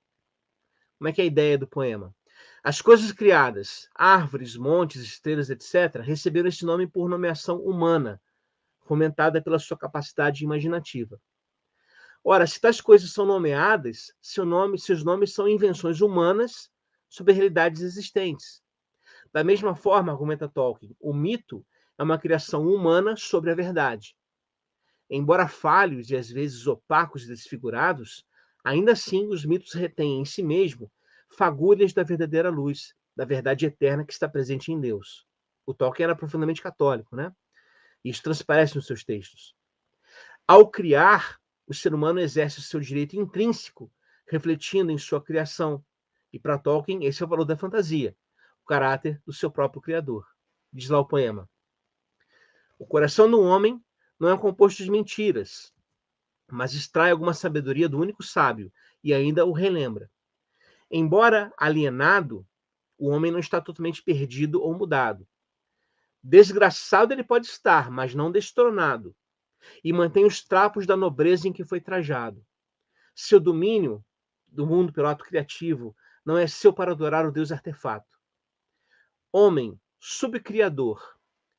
Como é que é a ideia do poema? As coisas criadas, árvores, montes, estrelas, etc., receberam esse nome por nomeação humana, fomentada pela sua capacidade imaginativa. Ora, se tais coisas são nomeadas, seus nomes são invenções humanas sobre realidades existentes. Da mesma forma, argumenta Tolkien, o mito é uma criação humana sobre a verdade. Embora falhos e às vezes opacos e desfigurados, ainda assim os mitos retêm em si mesmo fagulhas da verdadeira luz, da verdade eterna que está presente em Deus. O Tolkien era profundamente católico, né? Isso transparece nos seus textos. Ao criar, o ser humano exerce o seu direito intrínseco, refletindo em sua criação. E para Tolkien, esse é o valor da fantasia, o caráter do seu próprio criador. Diz lá o poema. O coração do homem não é composto de mentiras, mas extrai alguma sabedoria do único sábio e ainda o relembra. Embora alienado, o homem não está totalmente perdido ou mudado. Desgraçado ele pode estar, mas não destronado, e mantém os trapos da nobreza em que foi trajado. Seu domínio do mundo pelo ato criativo não é seu para adorar o Deus artefato. Homem, subcriador,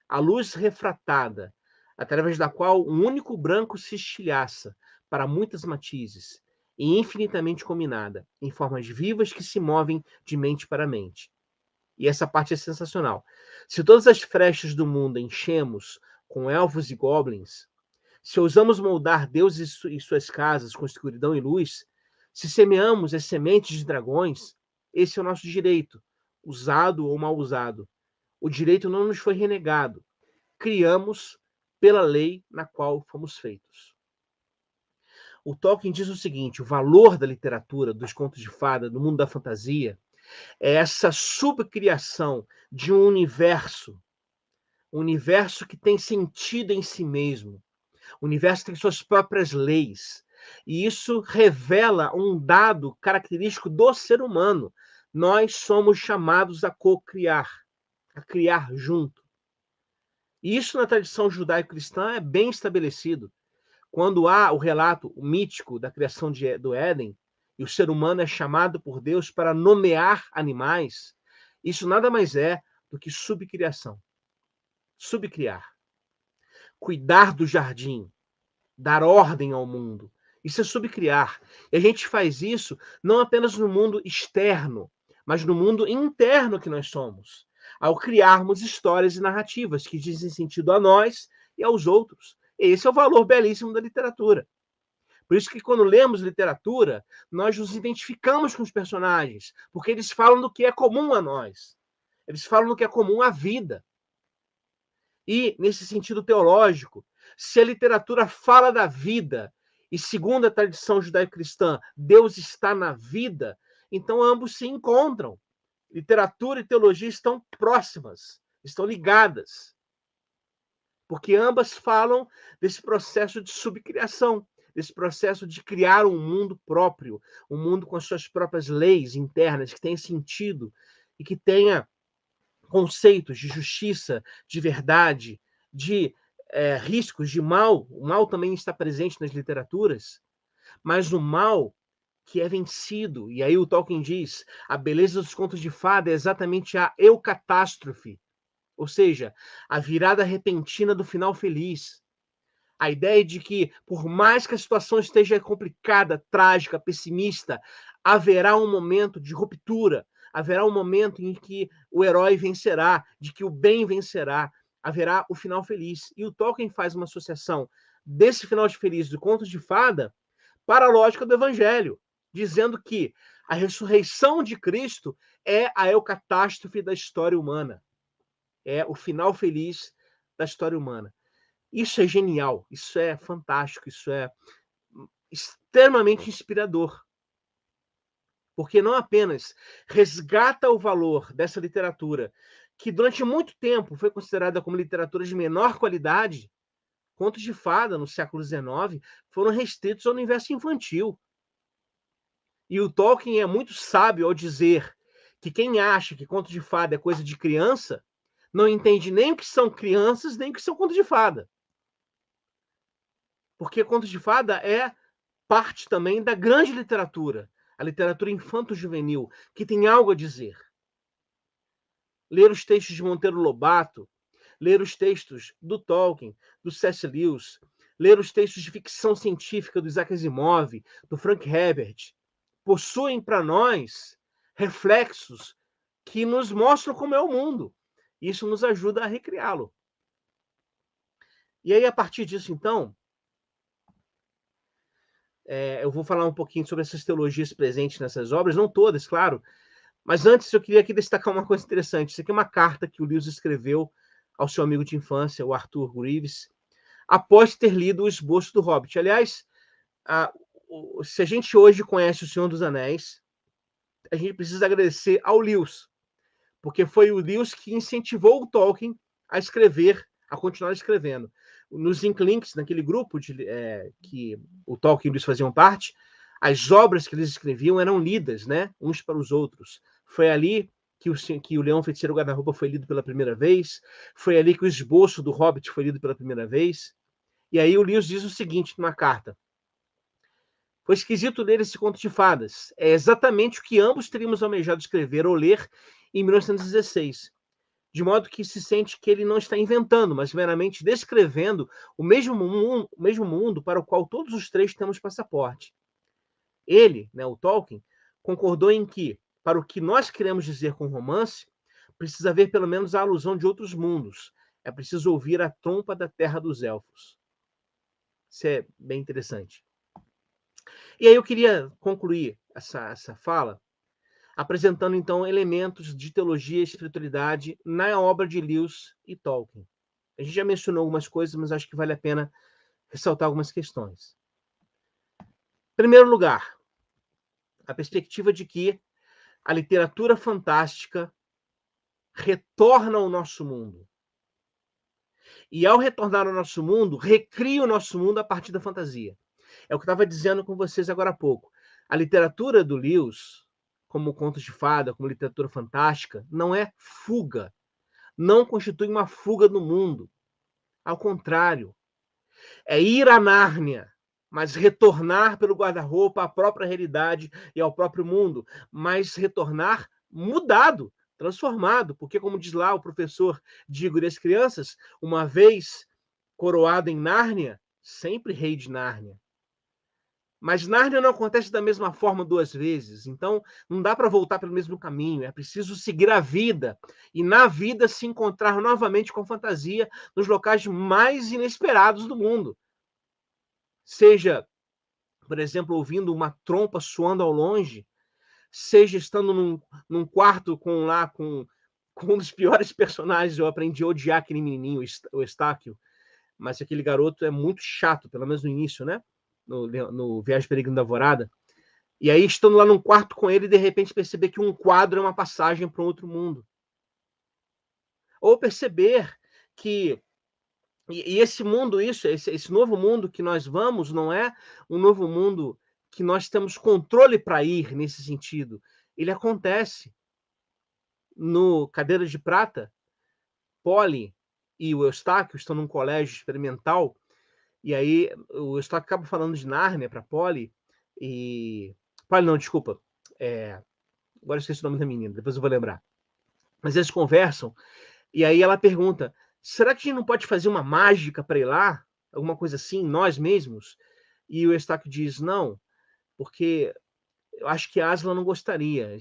a luz refratada, através da qual um único branco se estilhaça para muitas matizes, e infinitamente combinada, em formas vivas que se movem de mente para mente. E essa parte é sensacional. Se todas as frechas do mundo enchemos com elfos e goblins, se ousamos moldar deuses e suas casas com escuridão e luz, se semeamos as sementes de dragões, esse é o nosso direito, usado ou mal usado. O direito não nos foi renegado. Criamos pela lei na qual fomos feitos. O Tolkien diz o seguinte: o valor da literatura, dos contos de fada, do mundo da fantasia, é essa subcriação de um universo que tem sentido em si mesmo, o universo tem suas próprias leis. E isso revela um dado característico do ser humano. Nós somos chamados a co-criar, a criar junto. E isso na tradição judaico-cristã é bem estabelecido. Quando há o relato mítico da criação do Éden, e o ser humano é chamado por Deus para nomear animais, isso nada mais é do que subcriação. Subcriar. Cuidar do jardim, dar ordem ao mundo. Isso é subcriar. E a gente faz isso não apenas no mundo externo, mas no mundo interno que nós somos, ao criarmos histórias e narrativas que dizem sentido a nós e aos outros. Esse é o valor belíssimo da literatura. Por isso que quando lemos literatura, nós nos identificamos com os personagens, porque eles falam do que é comum a nós. Eles falam do que é comum à vida. E, nesse sentido teológico, se a literatura fala da vida, e segundo a tradição judaico-cristã, Deus está na vida, então ambos se encontram. Literatura e teologia estão próximas, estão ligadas. Porque ambas falam desse processo de subcriação, desse processo de criar um mundo próprio, um mundo com as suas próprias leis internas, que tenha sentido e que tenha conceitos de justiça, de verdade, de riscos de mal. O mal também está presente nas literaturas, mas o mal que é vencido. E aí o Tolkien diz, a beleza dos contos de fada é exatamente a eucatástrofe, ou seja, a virada repentina do final feliz. A ideia de que, por mais que a situação esteja complicada, trágica, pessimista, haverá um momento de ruptura, haverá um momento em que o herói vencerá, de que o bem vencerá, haverá o final feliz. E o Tolkien faz uma associação desse final feliz do conto de fada para a lógica do evangelho, dizendo que a ressurreição de Cristo é a eucatástrofe da história humana. É o final feliz da história humana. Isso é genial, isso é fantástico, isso é extremamente inspirador. Porque não apenas resgata o valor dessa literatura, que durante muito tempo foi considerada como literatura de menor qualidade, contos de fada no século XIX foram restritos ao universo infantil. E o Tolkien é muito sábio ao dizer que quem acha que conto de fada é coisa de criança, não entende nem o que são crianças, nem o que são contos de fada. Porque contos de fada é parte também da grande literatura, a literatura infanto-juvenil, que tem algo a dizer. Ler os textos de Monteiro Lobato, ler os textos do Tolkien, do C.S. Lewis, ler os textos de ficção científica do Isaac Asimov, do Frank Herbert, possuem para nós reflexos que nos mostram como é o mundo. Isso nos ajuda a recriá-lo. E aí, a partir disso, então, eu vou falar um pouquinho sobre essas teologias presentes nessas obras, não todas, claro, mas antes eu queria aqui destacar uma coisa interessante. Isso aqui é uma carta que o Lewis escreveu ao seu amigo de infância, o Arthur Greaves, após ter lido o esboço do Hobbit. Aliás, se a gente hoje conhece O Senhor dos Anéis, a gente precisa agradecer ao Lewis, porque foi o Lewis que incentivou o Tolkien a escrever, a continuar escrevendo. Nos Inklings, naquele grupo que o Tolkien e o Lewis faziam parte, as obras que eles escreviam eram lidas, né, uns para os outros. Foi ali que o Leão Feiticeiro Guarda-Roupa foi lido pela primeira vez, foi ali que o esboço do Hobbit foi lido pela primeira vez. E aí o Lewis diz o seguinte numa carta: foi esquisito ler esse conto de fadas. É exatamente o que ambos teríamos almejado escrever ou ler em 1916. De modo que se sente que ele não está inventando, mas meramente descrevendo o mesmo mundo para o qual todos os três temos passaporte. Ele, né, o Tolkien, concordou em que, para o que nós queremos dizer com romance, precisa haver pelo menos a alusão de outros mundos. É preciso ouvir a trompa da terra dos elfos. Isso é bem interessante. E aí eu queria concluir essa fala apresentando, então, elementos de teologia e espiritualidade na obra de Lewis e Tolkien. A gente já mencionou algumas coisas, mas acho que vale a pena ressaltar algumas questões. Em primeiro lugar, a perspectiva de que a literatura fantástica retorna ao nosso mundo. E ao retornar ao nosso mundo, recria o nosso mundo a partir da fantasia. É o que eu estava dizendo com vocês agora há pouco. A literatura do Lewis, como contos de fada, como literatura fantástica, não é fuga. Não constitui uma fuga do mundo. Ao contrário, é ir à Nárnia, mas retornar pelo guarda-roupa à própria realidade e ao próprio mundo, mas retornar mudado, transformado, porque, como diz lá o professor Digo das crianças, uma vez coroado em Nárnia, sempre rei de Nárnia. Mas Nárnia não acontece da mesma forma duas vezes, então não dá para voltar pelo mesmo caminho, é preciso seguir a vida, e na vida se encontrar novamente com fantasia nos locais mais inesperados do mundo. Seja, por exemplo, ouvindo uma trompa soando ao longe, seja estando num quarto com um dos piores personagens. Eu aprendi a odiar aquele menininho, o Estáquio, mas aquele garoto é muito chato, pelo menos no início, né? No Viagem Peregrino da Alvorada. E aí, estando lá num quarto com ele, de repente perceber que um quadro é uma passagem para um outro mundo. Ou perceber que e esse mundo, esse novo mundo que nós vamos, não é um novo mundo que nós temos controle para ir nesse sentido. Ele acontece. No Cadeira de Prata, Polly e o Eustáquio estão num colégio experimental, e aí o Eustáquio acaba falando de Nárnia para Polly, e... Polly não, desculpa. Agora eu esqueci o nome da menina, depois eu vou lembrar. Mas eles conversam, e aí ela pergunta, será que a gente não pode fazer uma mágica para ir lá? Alguma coisa assim, nós mesmos? E o Eustáquio diz, não, porque eu acho que a Aslan não gostaria.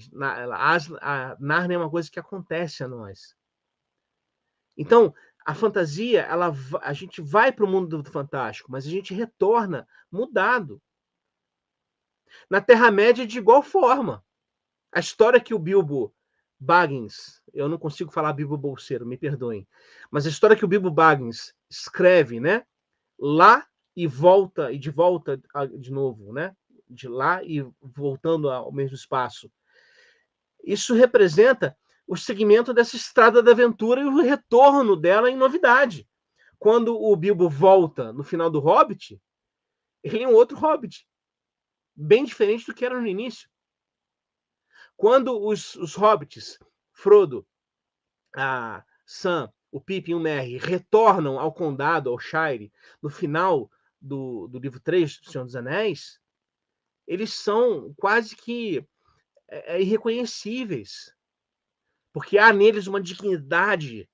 A Nárnia é uma coisa que acontece a nós. Então, a fantasia, a gente vai para o mundo do fantástico, mas a gente retorna mudado. Na Terra-média, de igual forma. A história que o Bilbo Baggins, eu não consigo falar Bilbo Bolseiro, me perdoem, mas a história que o Bilbo Baggins escreve, né? Lá e volta, e de volta de novo, né? De lá e voltando ao mesmo espaço. Isso representa o segmento dessa estrada da aventura e o retorno dela em novidade. Quando o Bilbo volta no final do Hobbit, ele é um outro Hobbit, bem diferente do que era no início. Quando os Hobbits, Frodo, a Sam, o Pippin e o Merry, retornam ao Condado, ao Shire, no final do livro 3 do Senhor dos Anéis, eles são quase que irreconhecíveis, porque há neles uma dignidade,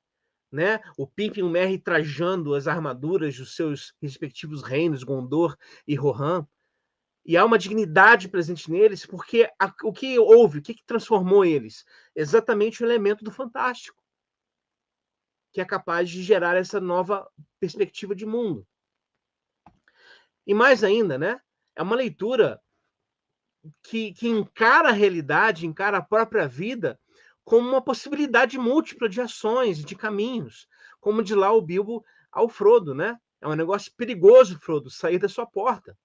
né? O Pippin e o Merry trajando as armaduras dos seus respectivos reinos, Gondor e Rohan, e há uma dignidade presente neles, porque o que houve, o que transformou eles? Exatamente o elemento do fantástico, que é capaz de gerar essa nova perspectiva de mundo. E mais ainda, né? É uma leitura que encara a realidade, encara a própria vida como uma possibilidade múltipla de ações, de caminhos, como de lá o Bilbo ao Frodo, né? É um negócio perigoso, Frodo, sair da sua porta.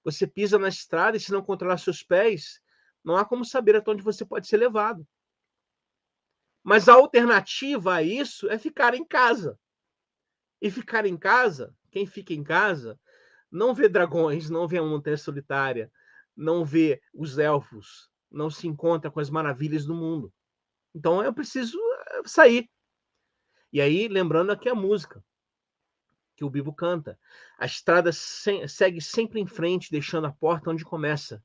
Você pisa na estrada e se não controlar seus pés, não há como saber até onde você pode ser levado. Mas a alternativa a isso é ficar em casa. E ficar em casa, quem fica em casa, não vê dragões, não vê a montanha solitária, não vê os elfos, não se encontra com as maravilhas do mundo. Então eu preciso sair. E aí, lembrando aqui a música que o Bilbo canta. A estrada segue sempre em frente, deixando a porta onde começa.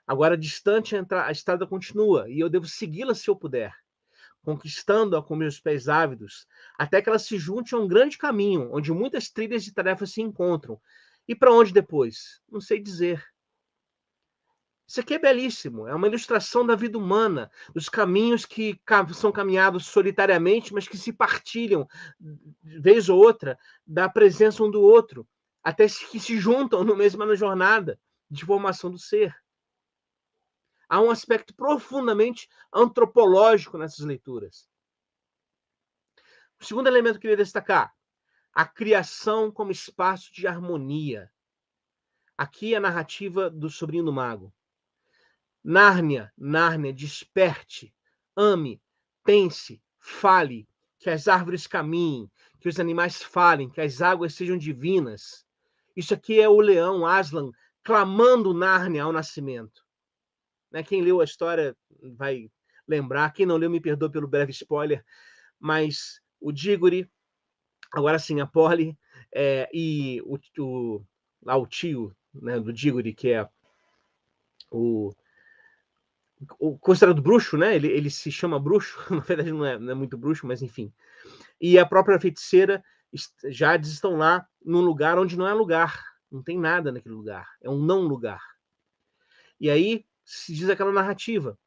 Agora, distante, a estrada continua, e eu devo segui-la se eu puder, conquistando-a com meus pés ávidos, até que ela se junte a um grande caminho, onde muitas trilhas e tarefas se encontram. E para onde depois? Não sei dizer. Isso aqui é belíssimo, é uma ilustração da vida humana, dos caminhos que são caminhados solitariamente, mas que se partilham, vez ou outra, da presença um do outro, até que se juntam no mesma jornada de formação do ser. Há um aspecto profundamente antropológico nessas leituras. O segundo elemento que eu queria destacar, a criação como espaço de harmonia. Aqui é a narrativa do Sobrinho do Mago. Nárnia, Nárnia, desperte, ame, pense, fale, que as árvores caminhem, que os animais falem, que as águas sejam divinas. Isso aqui é o leão Aslan clamando Nárnia ao nascimento. Quem leu a história vai lembrar, quem não leu me perdoa pelo breve spoiler, mas o Dígore, agora sim, a Polly, e o tio, né, do Dígore, que é o considerado bruxo, né? Ele se chama bruxo, na verdade não é muito bruxo, mas enfim. E a própria feiticeira, Jades, estão lá num lugar onde não é lugar, não tem nada naquele lugar, é um não lugar. E aí se diz aquela narrativa.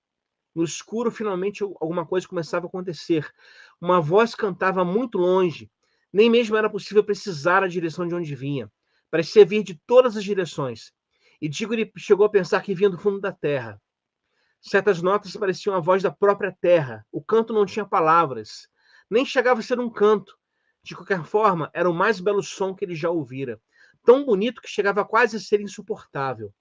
No escuro, finalmente, alguma coisa começava a acontecer. Uma voz cantava muito longe. Nem mesmo era possível precisar a direção de onde vinha. Parecia vir de todas as direções. E Dígore chegou a pensar que vinha do fundo da terra. Certas notas pareciam a voz da própria terra. O canto não tinha palavras. Nem chegava a ser um canto. De qualquer forma, era o mais belo som que ele já ouvira. Tão bonito que chegava quase a ser insuportável.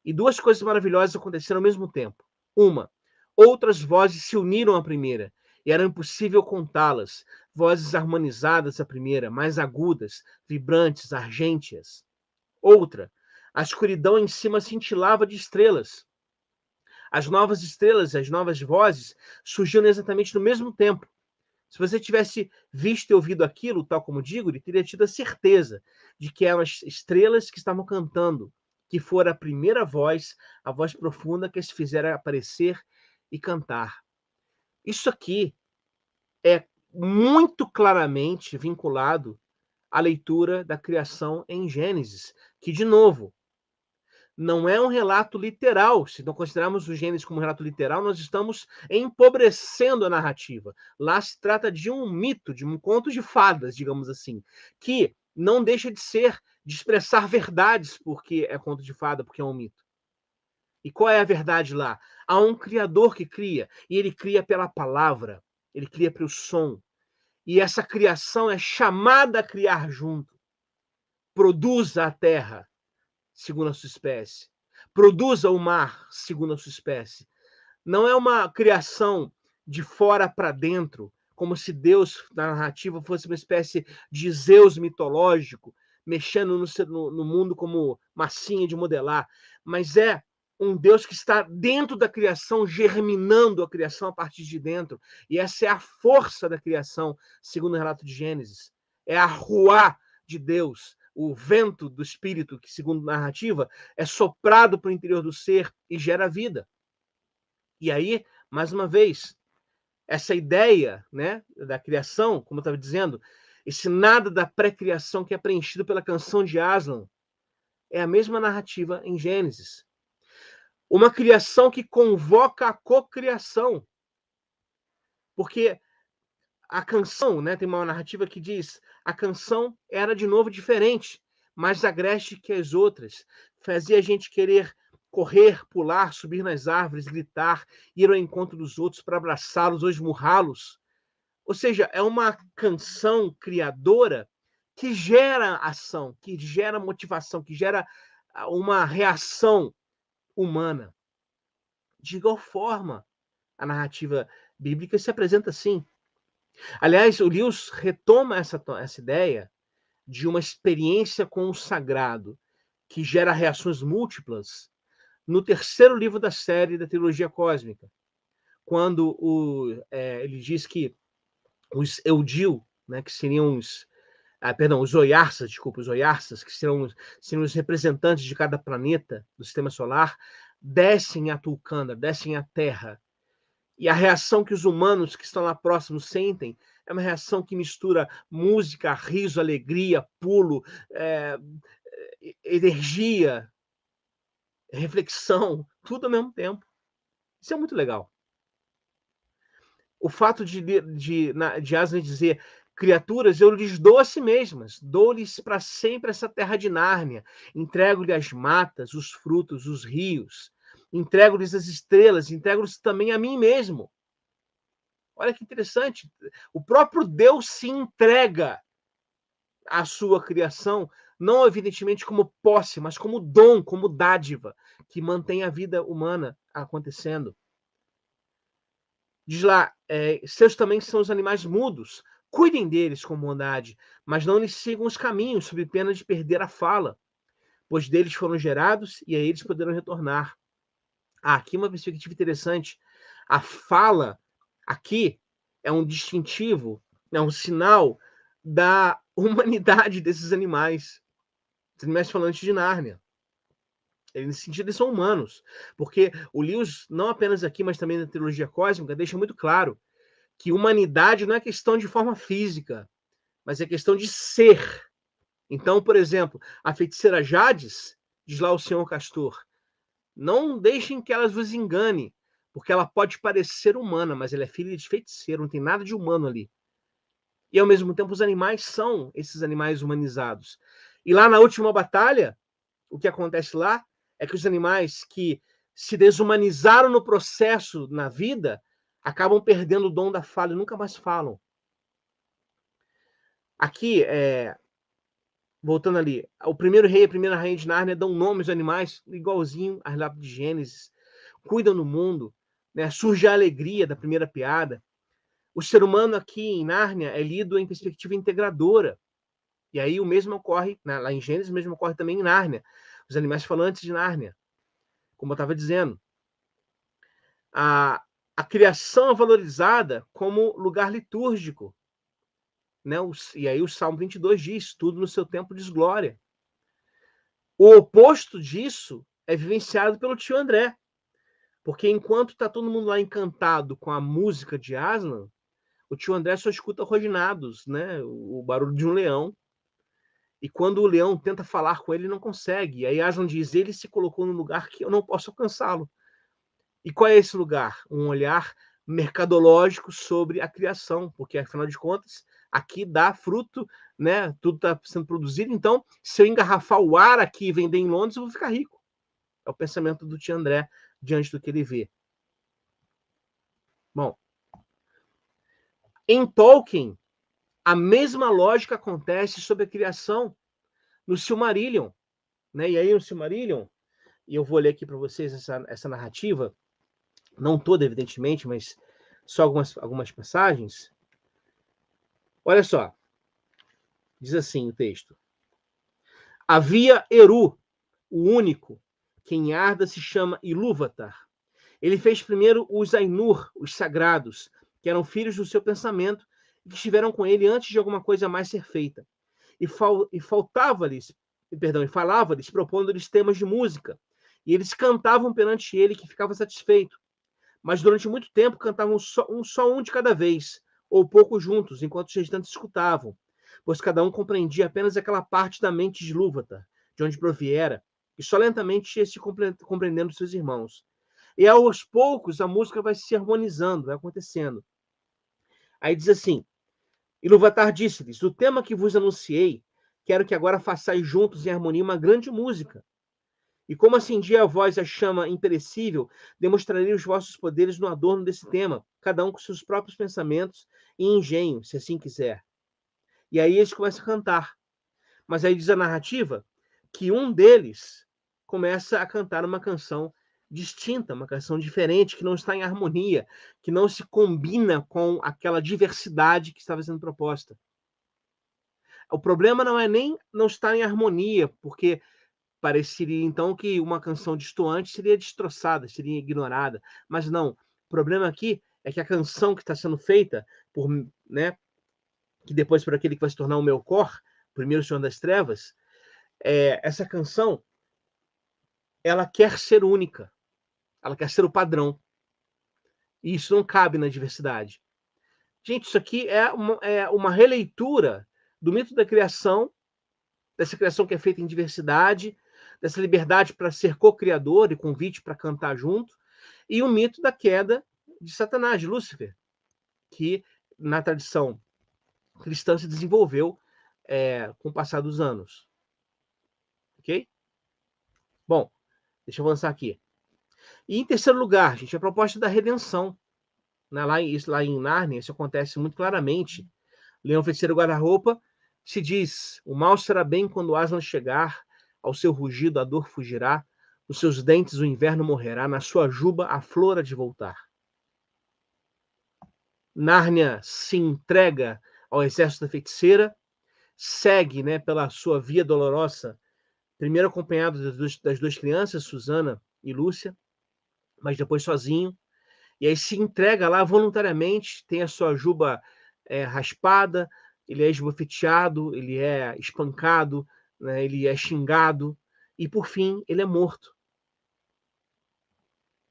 E duas coisas maravilhosas aconteceram ao mesmo tempo. Uma, outras vozes se uniram à primeira, e era impossível contá-las. Vozes harmonizadas à primeira, mais agudas, vibrantes, argênteas. Outra, a escuridão em cima cintilava de estrelas. As novas estrelas, as novas vozes, surgiram exatamente no mesmo tempo. Se você tivesse visto e ouvido aquilo, tal como Dígore, teria tido a certeza de que eram as estrelas que estavam cantando, que fora a primeira voz, a voz profunda que se fizera aparecer e cantar. Isso aqui é muito claramente vinculado à leitura da criação em Gênesis, que, de novo, não é um relato literal. Se não considerarmos o Gênesis como um relato literal, nós estamos empobrecendo a narrativa. Lá se trata de um mito, de um conto de fadas, digamos assim, que não deixa de expressar verdades porque é conto de fada, porque é um mito. E qual é a verdade lá? Há um criador que cria, e ele cria pela palavra, ele cria pelo som. E essa criação é chamada a criar junto. Produza a terra, segundo a sua espécie. Produza o mar, segundo a sua espécie. Não é uma criação de fora para dentro, como se Deus, na narrativa, fosse uma espécie de Zeus mitológico, mexendo no mundo como massinha de modelar, mas é um Deus que está dentro da criação, germinando a criação a partir de dentro. E essa é a força da criação, segundo o relato de Gênesis. É a ruá de Deus, o vento do espírito, que, segundo a narrativa, é soprado para o interior do ser e gera vida. E aí, mais uma vez, essa ideia, né, da criação, como eu estava dizendo, esse nada da pré-criação que é preenchido pela canção de Aslan, é a mesma narrativa em Gênesis. Uma criação que convoca a cocriação. Porque a canção, né, tem uma narrativa que diz, a canção era de novo diferente, mais agreste que as outras. Fazia a gente querer correr, pular, subir nas árvores, gritar, ir ao encontro dos outros para abraçá-los ou esmurrá-los. Ou seja, é uma canção criadora que gera ação, que gera motivação, que gera uma reação humana. De igual forma, a narrativa bíblica se apresenta assim. Aliás, o Lewis retoma essa ideia de uma experiência com o sagrado que gera reações múltiplas no terceiro livro da série da trilogia cósmica, quando ele diz que os Eudil, né, que seriam os Oiarsas, que seriam os representantes de cada planeta do sistema solar, descem a Tulkandar, descem à Terra. E a reação que os humanos que estão lá próximos sentem é uma reação que mistura música, riso, alegria, pulo, energia, reflexão, tudo ao mesmo tempo. Isso é muito legal. O fato de Aslan dizer, criaturas, eu lhes dou a si mesmas, dou-lhes para sempre essa terra de Nárnia, entrego-lhe as matas, os frutos, os rios, entrego-lhes as estrelas, entrego-lhes também a mim mesmo. Olha que interessante. O próprio Deus se entrega a sua criação, não evidentemente como posse, mas como dom, como dádiva, que mantém a vida humana acontecendo. Diz lá, seus também são os animais mudos, cuidem deles com bondade, mas não lhes sigam os caminhos, sob pena de perder a fala, pois deles foram gerados e a eles poderão retornar. Aqui uma perspectiva interessante. A fala aqui é um distintivo, é um sinal da humanidade desses animais. Os animais falantes de Nárnia. Nesse sentido, eles são humanos. Porque o Lewis, não apenas aqui, mas também na trilogia cósmica, deixa muito claro que humanidade não é questão de forma física, mas é questão de ser. Então, por exemplo, a feiticeira Jades, diz lá o senhor Castor, não deixem que elas vos engane, porque ela pode parecer humana, mas ela é filha de feiticeiro, não tem nada de humano ali. E, ao mesmo tempo, os animais são esses animais humanizados. E lá na última batalha, o que acontece lá é que os animais que se desumanizaram no processo na vida acabam perdendo o dom da fala e nunca mais falam. Aqui, voltando ali, o primeiro rei e a primeira rainha de Nárnia dão nomes aos animais igualzinho às lápides de Gênesis, cuidam do mundo, né? Surge a alegria da primeira piada. O ser humano aqui em Nárnia é lido em perspectiva integradora. E aí o mesmo ocorre, lá em Gênesis, o mesmo ocorre também em Nárnia. Os animais falantes de Nárnia. Como eu estava dizendo. A criação é valorizada como lugar litúrgico. Né? E aí o Salmo 22 diz, tudo no seu tempo diz glória. O oposto disso é vivenciado pelo tio André. Porque enquanto está todo mundo lá encantado com a música de Aslan, o tio André só escuta rognados, né? O barulho de um leão. E quando o leão tenta falar com ele, não consegue. E aí Aslan diz, ele se colocou num lugar que eu não posso alcançá-lo. E qual é esse lugar? Um olhar mercadológico sobre a criação, porque, afinal de contas, aqui dá fruto, né? Tudo está sendo produzido. Então, se eu engarrafar o ar aqui e vender em Londres, eu vou ficar rico. É o pensamento do tio André diante do que ele vê. Bom, em Tolkien, a mesma lógica acontece sobre a criação no Silmarillion. Né? E aí, no Silmarillion, e eu vou ler aqui para vocês essa narrativa, não toda, evidentemente, mas só algumas passagens. Olha só, diz assim o texto. Havia Eru, o único, que em Arda se chama Ilúvatar. Ele fez primeiro os Ainur, os sagrados, que eram filhos do seu pensamento e que estiveram com ele antes de alguma coisa mais ser feita. E falava-lhes, e falava-lhes, propondo-lhes temas de música. E eles cantavam perante ele, que ficava satisfeito. Mas durante muito tempo cantavam só um de cada vez, ou pouco juntos, enquanto os restantes escutavam, pois cada um compreendia apenas aquela parte da mente de Ilúvatar, de onde proviera, e só lentamente ia se compreendendo seus irmãos. E aos poucos a música vai se harmonizando, vai acontecendo. Aí diz assim, Ilúvatar disse-lhes, o tema que vos anunciei, quero que agora façais juntos em harmonia uma grande música. E como acendi a voz a chama imperecível, demonstrarei os vossos poderes no adorno desse tema, cada um com seus próprios pensamentos e engenho, se assim quiser. E aí eles começam a cantar. Mas aí diz a narrativa que um deles começa a cantar uma canção distinta, uma canção diferente, que não está em harmonia, que não se combina com aquela diversidade que estava sendo proposta. O problema não é nem não estar em harmonia, porque pareceria então que uma canção destoante seria destroçada, seria ignorada, mas não. O problema aqui é que a canção que está sendo feita por, né, que depois por aquele que vai se tornar o Melkor, primeiro Senhor das Trevas, essa canção ela quer ser única, ela quer ser o padrão. E isso não cabe na diversidade. Gente, isso aqui é uma releitura do mito da criação, dessa criação que é feita em diversidade, dessa liberdade para ser co-criador e convite para cantar junto, e o mito da queda de Satanás, de Lúcifer, que na tradição cristã se desenvolveu com o passar dos anos. Ok? Bom, deixa eu avançar aqui. E em terceiro lugar, gente, a proposta da redenção. Lá em Nárnia, isso acontece muito claramente. Leão Feiticeiro Guarda-Roupa Se diz, o mal será bem quando Aslan chegar, ao seu rugido a dor fugirá, nos seus dentes o inverno morrerá, na sua juba a flor há de voltar. Nárnia se entrega ao exército da feiticeira, segue, né, pela sua via dolorosa, primeiro acompanhado das duas crianças, Susana e Lúcia, mas depois sozinho, e aí se entrega lá voluntariamente, tem a sua juba raspada, ele é esbofeteado, ele é espancado, né, ele é xingado, e por fim ele é morto.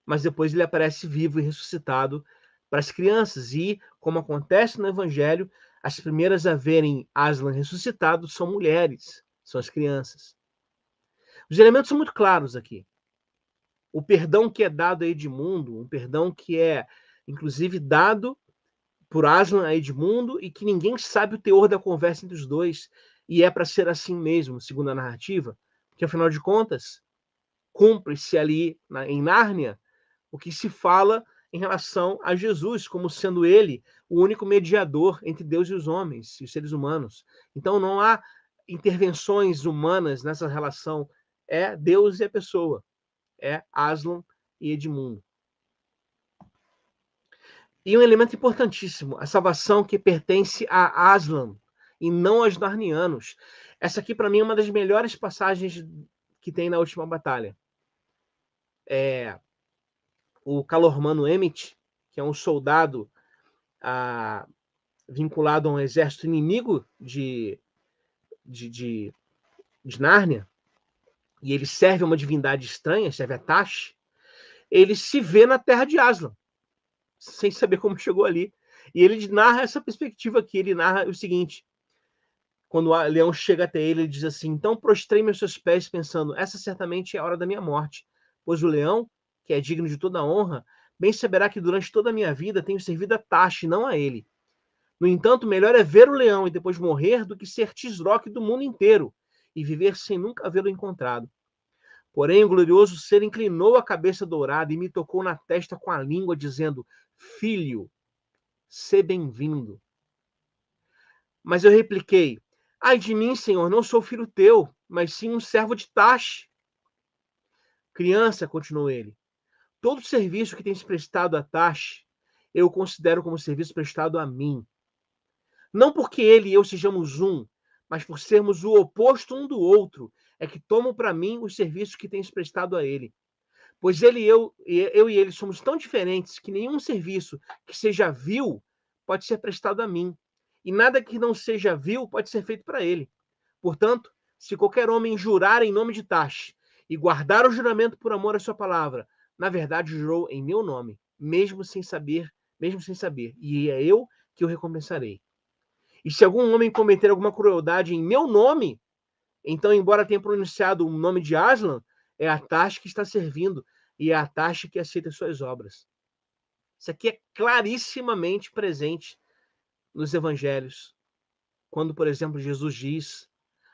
Mas depois ele aparece vivo e ressuscitado para as crianças, e, como acontece no Evangelho, as primeiras a verem Aslan ressuscitado são mulheres, são as crianças. Os elementos são muito claros aqui. O perdão que é dado a Edmundo, um perdão que é, inclusive, dado por Aslan a Edmundo e que ninguém sabe o teor da conversa entre os dois, e é para ser assim mesmo, segundo a narrativa, porque, afinal de contas, cumpre-se ali em Nárnia o que se fala em relação a Jesus, como sendo ele o único mediador entre Deus e os homens, e os seres humanos. Então não há intervenções humanas nessa relação, é Deus e a pessoa, é Aslan e Edmundo. E um elemento importantíssimo, a salvação que pertence a Aslan e não aos narnianos. Essa aqui, para mim, é uma das melhores passagens que tem na última batalha. O Calormano Emmett, que é um soldado vinculado a um exército inimigo de Nárnia, e ele serve a uma divindade estranha, serve a Tash, ele se vê na terra de Aslan, sem saber como chegou ali. E ele narra essa perspectiva aqui, ele narra o seguinte: quando o leão chega até ele, ele diz assim: então prostrei meus seus pés, pensando, essa certamente é a hora da minha morte, pois o leão, que é digno de toda honra, bem saberá que durante toda a minha vida tenho servido a Tash, não a ele. No entanto, melhor é ver o leão e depois morrer do que ser Tisroque do mundo inteiro e viver sem nunca havê-lo encontrado. Porém, o glorioso ser inclinou a cabeça dourada e me tocou na testa com a língua, dizendo: filho, sê bem-vindo. Mas eu repliquei: ai de mim, Senhor, não sou filho teu, mas sim um servo de Tash. Criança, continuou ele, todo serviço que tens prestado a Tash, eu considero como serviço prestado a mim. Não porque ele e eu sejamos um, mas por sermos o oposto um do outro, é que tomo para mim os serviços que tens prestado a ele. Pois eu e ele somos tão diferentes que nenhum serviço que seja vil pode ser prestado a mim, e nada que não seja vil pode ser feito para ele. Portanto, se qualquer homem jurar em nome de Tash e guardar o juramento por amor à sua palavra, na verdade jurou em meu nome, mesmo sem saber, e é eu que o recompensarei. E se algum homem cometer alguma crueldade em meu nome, então, embora tenha pronunciado o nome de Aslan, é a Tash que está servindo e é a Tash que aceita suas obras. Isso aqui é clarissimamente presente nos evangelhos. Quando, por exemplo, Jesus diz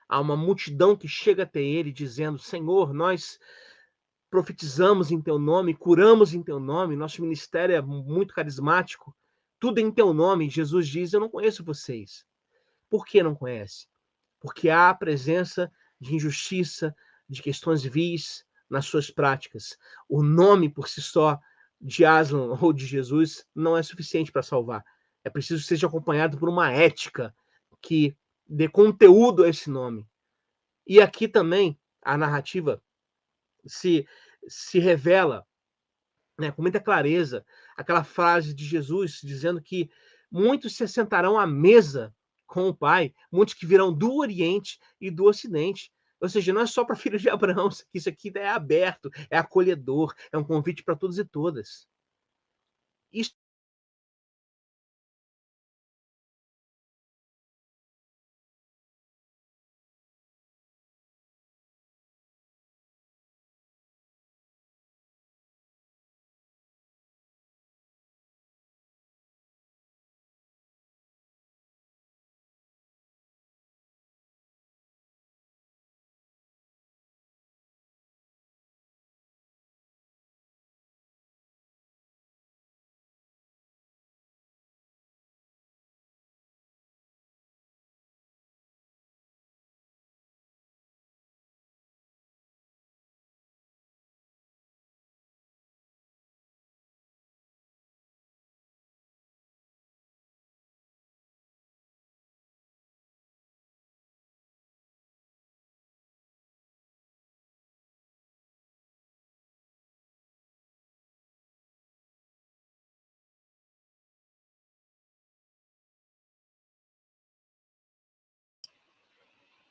a uma multidão que chega até ele dizendo: Senhor, nós profetizamos em teu nome, curamos em teu nome, nosso ministério é muito carismático, tudo em teu nome. Jesus diz: eu não conheço vocês. Por que não conhece? Porque há a presença de injustiça, de questões vis nas suas práticas. O nome por si só de Aslan ou de Jesus não é suficiente para salvar. É preciso que seja acompanhado por uma ética que dê conteúdo a esse nome. E aqui também a narrativa se revela, né, com muita clareza, aquela frase de Jesus dizendo que muitos se sentarão à mesa com o Pai, muitos que virão do Oriente e do Ocidente. Ou seja, não é só para filhos de Abraão, isso aqui é aberto, é acolhedor, é um convite para todos e todas. Isso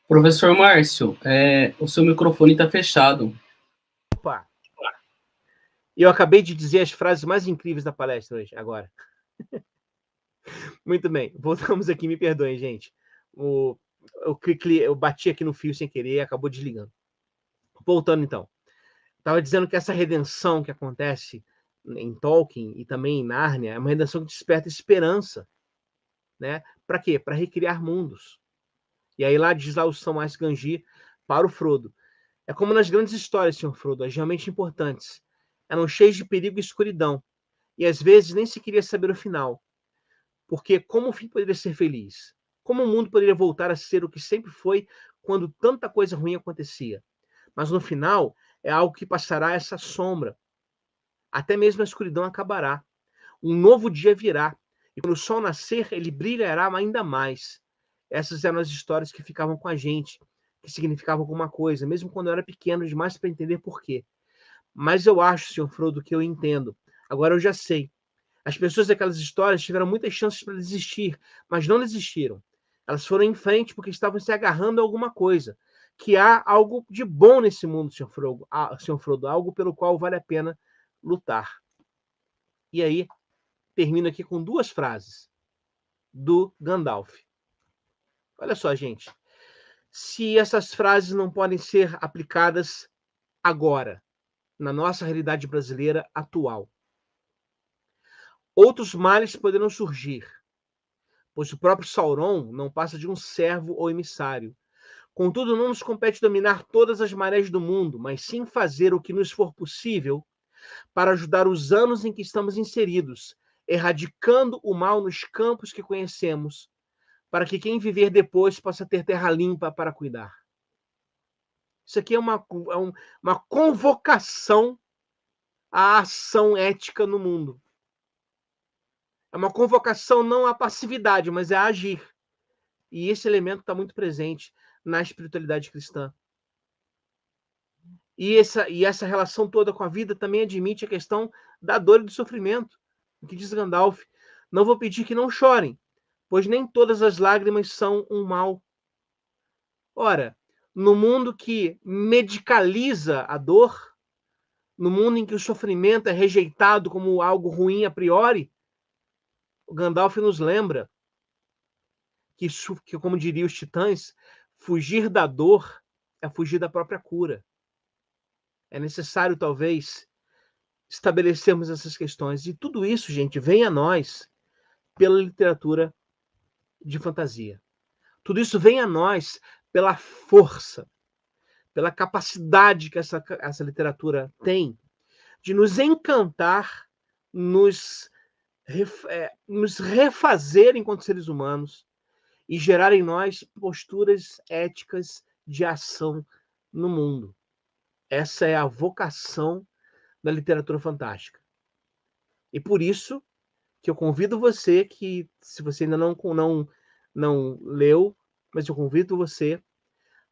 Professor Márcio, o seu microfone está fechado. Opa! Eu acabei de dizer as frases mais incríveis da palestra hoje, agora. Muito bem, voltamos aqui, me perdoem, gente. Eu bati aqui no fio sem querer e acabou desligando. Voltando, então. Estava dizendo que essa redenção que acontece em Tolkien e também em Nárnia é uma redenção que desperta esperança. Né? Para quê? Para recriar mundos. E aí lá diz lá o Samwise Gamgee para o Frodo. É como nas grandes histórias, senhor Frodo, as realmente importantes. Eram cheias de perigo e escuridão. E às vezes nem se queria saber o final. Porque como o fim poderia ser feliz? Como o mundo poderia voltar a ser o que sempre foi quando tanta coisa ruim acontecia? Mas no final é algo que passará essa sombra. Até mesmo a escuridão acabará. Um novo dia virá. E quando o sol nascer, ele brilhará ainda mais. Essas eram as histórias que ficavam com a gente, que significavam alguma coisa, mesmo quando eu era pequeno demais para entender por quê. Mas eu acho, senhor Frodo, que eu entendo. Agora eu já sei. As pessoas daquelas histórias tiveram muitas chances para desistir, mas não desistiram. Elas foram em frente porque estavam se agarrando a alguma coisa. Que há algo de bom nesse mundo, senhor Frodo, algo pelo qual vale a pena lutar. E aí, termino aqui com duas frases do Gandalf. Olha só, gente. Se essas frases não podem ser aplicadas agora, na nossa realidade brasileira atual, outros males poderão surgir, pois o próprio Sauron não passa de um servo ou emissário. Contudo, não nos compete dominar todas as marés do mundo, mas sim fazer o que nos for possível para ajudar os anos em que estamos inseridos, erradicando o mal nos campos que conhecemos, para que quem viver depois possa ter terra limpa para cuidar. Isso aqui é uma convocação à ação ética no mundo. É uma convocação não à passividade, mas a agir. E esse elemento está muito presente na espiritualidade cristã. E essa relação toda com a vida também admite a questão da dor e do sofrimento. O que diz Gandalf? Não vou pedir que não chorem, pois nem todas as lágrimas são um mal. Ora, no mundo que medicaliza a dor, no mundo em que o sofrimento é rejeitado como algo ruim a priori, o Gandalf nos lembra que, como diriam os titãs, fugir da dor é fugir da própria cura. É necessário, talvez, estabelecermos essas questões. E tudo isso, gente, vem a nós pela literatura de fantasia. Tudo isso vem a nós pela força, pela capacidade que essa literatura tem de nos encantar, nos refazer enquanto seres humanos e gerar em nós posturas éticas de ação no mundo. Essa é a vocação da literatura fantástica. E por isso que eu convido você que, se você ainda não leu, mas eu convido você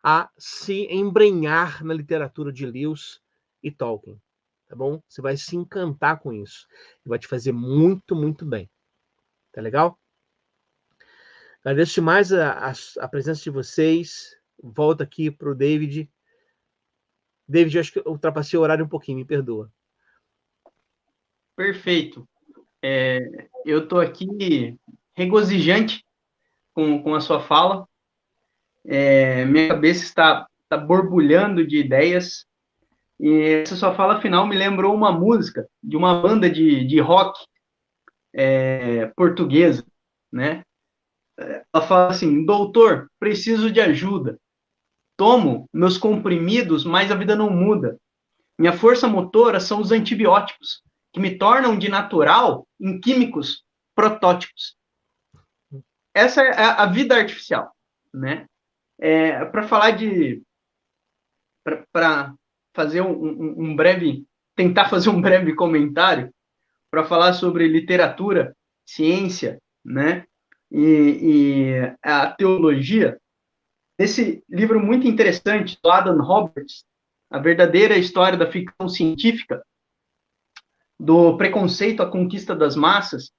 a se embrenhar na literatura de Lewis e Tolkien, tá bom? Você vai se encantar com isso. E vai te fazer muito, muito bem. Tá legal? Agradeço demais a presença de vocês. Volto aqui para o David. David, eu acho que eu ultrapassei o horário um pouquinho, me perdoa. Perfeito. Eu estou aqui regozijante com a sua fala. Minha cabeça está borbulhando de ideias. E essa sua fala final me lembrou uma música de uma banda de rock portuguesa, né? Ela fala assim: doutor, preciso de ajuda. Tomo meus comprimidos, mas a vida não muda. Minha força motora são os antibióticos, que me tornam de natural em químicos protótipos. Essa é a vida artificial, né? Para falar para fazer um breve, tentar fazer um breve comentário, para falar sobre literatura, ciência, né? E a teologia. Esse livro muito interessante, do Adam Roberts, A Verdadeira História da Ficção Científica, do preconceito à conquista das massas,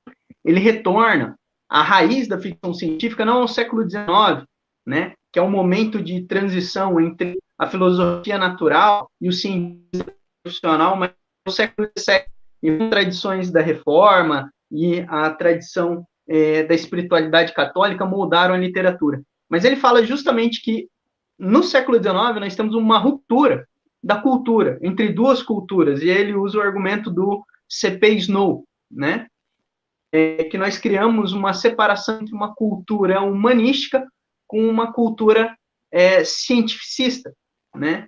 ele retorna à raiz da ficção científica, não ao século XIX, né? que é um momento de transição entre a filosofia natural e o cientista profissional, mas no século XVII, e tradições da Reforma e a tradição da espiritualidade católica moldaram a literatura. Mas ele fala justamente que no século XIX nós temos uma ruptura da cultura, entre duas culturas, e ele usa o argumento do C.P. Snow, né? Que nós criamos uma separação entre uma cultura humanística com uma cultura cientificista, né?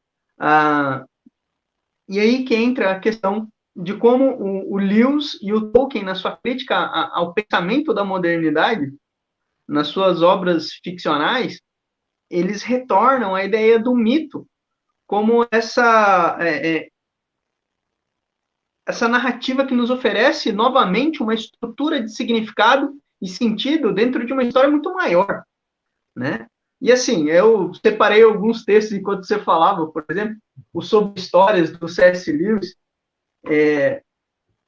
E aí que entra a questão de como o Lewis e o Tolkien, na sua crítica ao pensamento da modernidade, nas suas obras ficcionais, eles retornam à ideia do mito como essa narrativa que nos oferece novamente uma estrutura de significado e sentido dentro de uma história muito maior, né? E assim, eu separei alguns textos enquanto você falava, por exemplo, o Sobre Histórias, do C.S. Lewis.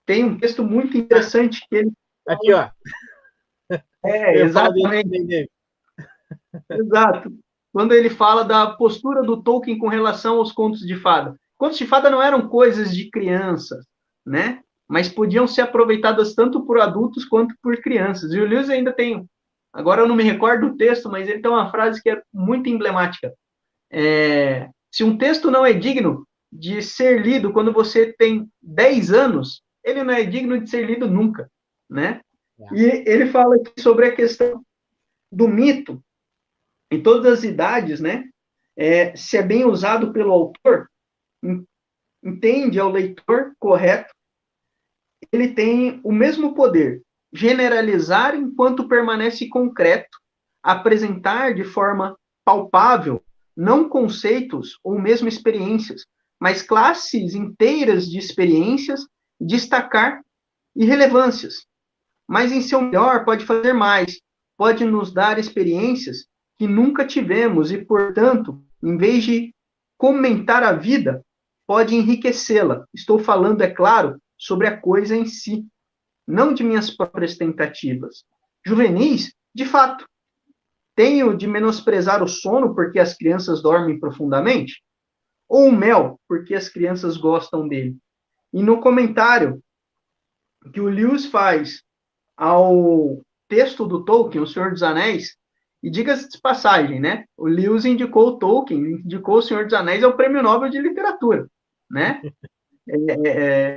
Tem um texto muito interessante que ele... Aqui, ó. Exatamente. Exato. Quando ele fala da postura do Tolkien com relação aos contos de fada. Contos de fada não eram coisas de crianças, né? Mas podiam ser aproveitadas tanto por adultos quanto por crianças. E o Lewis ainda tem... Agora eu não me recordo do texto, mas ele tem uma frase que é muito emblemática. Se um texto não é digno de ser lido quando você tem 10 anos, ele não é digno de ser lido nunca, né? E ele fala aqui sobre a questão do mito em todas as idades, né? Se é bem usado pelo autor, entende ao leitor correto, ele tem o mesmo poder, generalizar enquanto permanece concreto, apresentar de forma palpável, não conceitos ou mesmo experiências, mas classes inteiras de experiências, destacar irrelevâncias. Mas em seu melhor pode fazer mais, pode nos dar experiências que nunca tivemos e, portanto, em vez de comentar a vida, pode enriquecê-la. Estou falando, é claro, sobre a coisa em si, não de minhas próprias tentativas. Juvenis, de fato, tenho de menosprezar o sono porque as crianças dormem profundamente? Ou o mel porque as crianças gostam dele? E no comentário que o Lewis faz ao texto do Tolkien, O Senhor dos Anéis, e diga-se de passagem, né? O Lewis indicou o Tolkien, indicou O Senhor dos Anéis ao Prêmio Nobel de Literatura, né?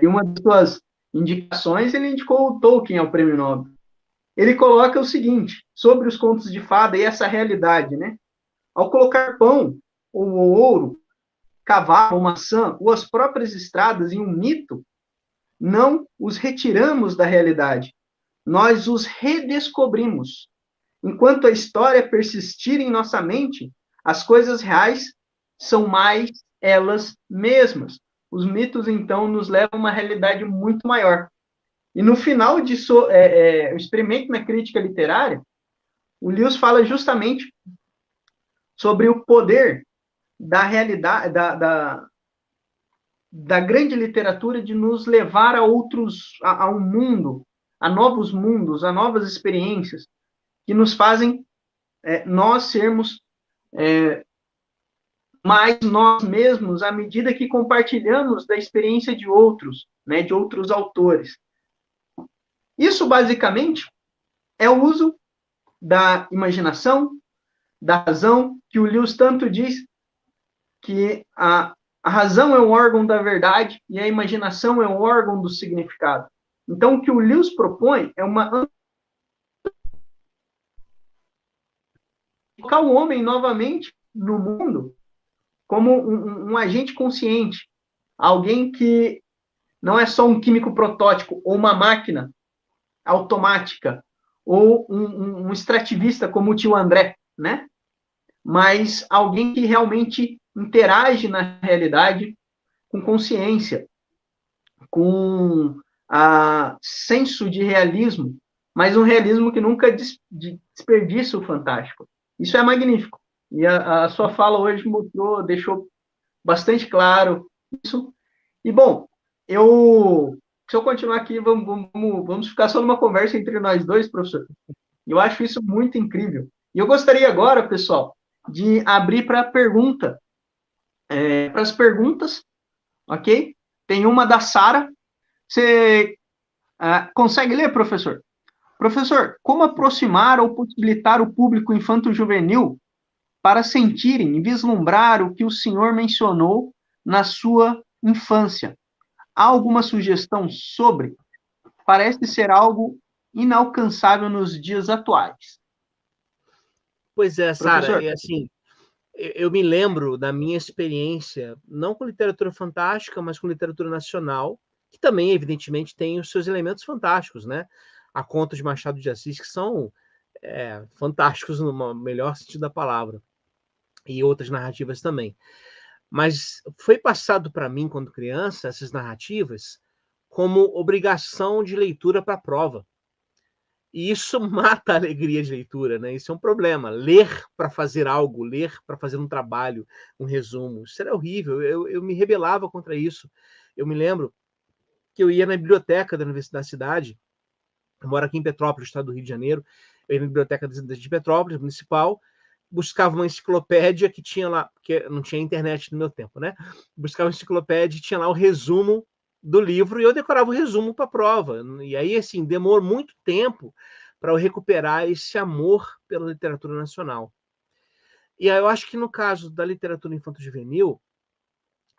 E uma das suas indicações, ele indicou o Tolkien ao Prêmio Nobel. Ele coloca o seguinte, sobre os contos de fada e essa realidade, né? Ao colocar pão, ou ouro, cavalo, ou maçã, ou as próprias estradas em um mito, não os retiramos da realidade, nós os redescobrimos. Enquanto a história persistir em nossa mente, as coisas reais são mais elas mesmas. Os mitos, então, nos levam a uma realidade muito maior. E no final disso, o experimento na crítica literária, o Lewis fala justamente sobre o poder da realidade, da grande literatura de nos levar a um mundo, a novos mundos, a novas experiências, que nos fazem nós sermos mais nós mesmos à medida que compartilhamos da experiência de outros, né, de outros autores. Isso, basicamente, é o uso da imaginação, da razão, que o Lewis tanto diz que a razão é um órgão da verdade e a imaginação é um órgão do significado. Então, o que o Lewis propõe é colocar o homem novamente no mundo como um agente consciente, alguém que não é só um químico protótipo ou uma máquina automática ou um extrativista como o tio André, né? Mas alguém que realmente interage na realidade com consciência, com senso de realismo, mas um realismo que nunca desperdiça o fantástico. Isso é magnífico. E a sua fala hoje deixou bastante claro isso. E, bom, se eu continuar aqui, vamos ficar só numa conversa entre nós dois, professor. Eu acho isso muito incrível. E eu gostaria agora, pessoal, de abrir para pergunta, para as perguntas, ok? Tem uma da Sara. Você consegue ler, professor? Professor, como aproximar ou possibilitar o público infanto-juvenil para sentirem e vislumbrar o que o senhor mencionou na sua infância? Há alguma sugestão sobre? Parece ser algo inalcançável nos dias atuais. Pois é, Sara, Professor? é assim, eu me lembro da minha experiência, não com literatura fantástica, mas com literatura nacional, que também, evidentemente, tem os seus elementos fantásticos, né? Há contos de Machado de Assis que são fantásticos no melhor sentido da palavra, e outras narrativas também. Mas foi passado para mim, quando criança, essas narrativas como obrigação de leitura para a prova. E isso mata a alegria de leitura, né? Isso é um problema. Ler para fazer algo, ler para fazer um trabalho, um resumo. Isso era horrível. Eu me rebelava contra isso. Eu me lembro que eu ia na biblioteca da Universidade da Cidade. Eu moro aqui em Petrópolis, estado do Rio de Janeiro. Eu ia na biblioteca de Petrópolis, municipal, buscava uma enciclopédia que tinha lá, porque não tinha internet no meu tempo, né? Buscava uma enciclopédia e tinha lá o resumo do livro e eu decorava o resumo para a prova. E aí, assim, demorou muito tempo para eu recuperar esse amor pela literatura nacional. E aí eu acho que no caso da literatura infanto-juvenil,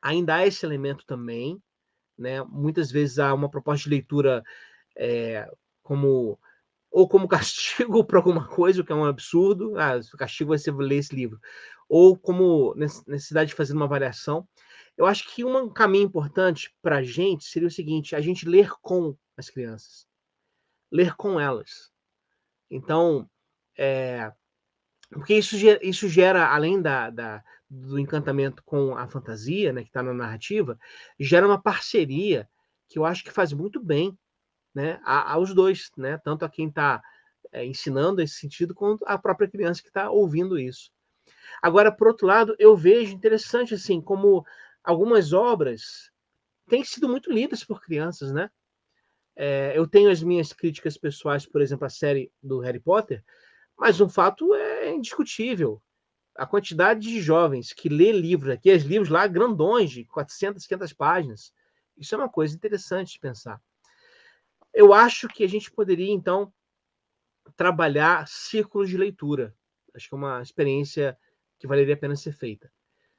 ainda há esse elemento também, né? Muitas vezes há uma proposta de leitura como ou como castigo para alguma coisa, o que é um absurdo. O castigo vai ser ler esse livro. Ou como necessidade de fazer uma avaliação. Eu acho que um caminho importante para a gente seria o seguinte: a gente ler com as crianças, ler com elas. Então, porque isso gera, além do encantamento com a fantasia, né, que está na narrativa, gera uma parceria que eu acho que faz muito bem, né, aos dois, né, tanto a quem está ensinando esse sentido, quanto a própria criança que está ouvindo isso. Agora, por outro lado, eu vejo interessante assim como algumas obras têm sido muito lidas por crianças, né? Eu tenho as minhas críticas pessoais, por exemplo, a série do Harry Potter, mas um fato é indiscutível. A quantidade de jovens que lê livros, aqueles livros lá grandões, de 400, 500 páginas, isso é uma coisa interessante de pensar. Eu acho que a gente poderia, então, trabalhar círculos de leitura. Acho que é uma experiência que valeria a pena ser feita.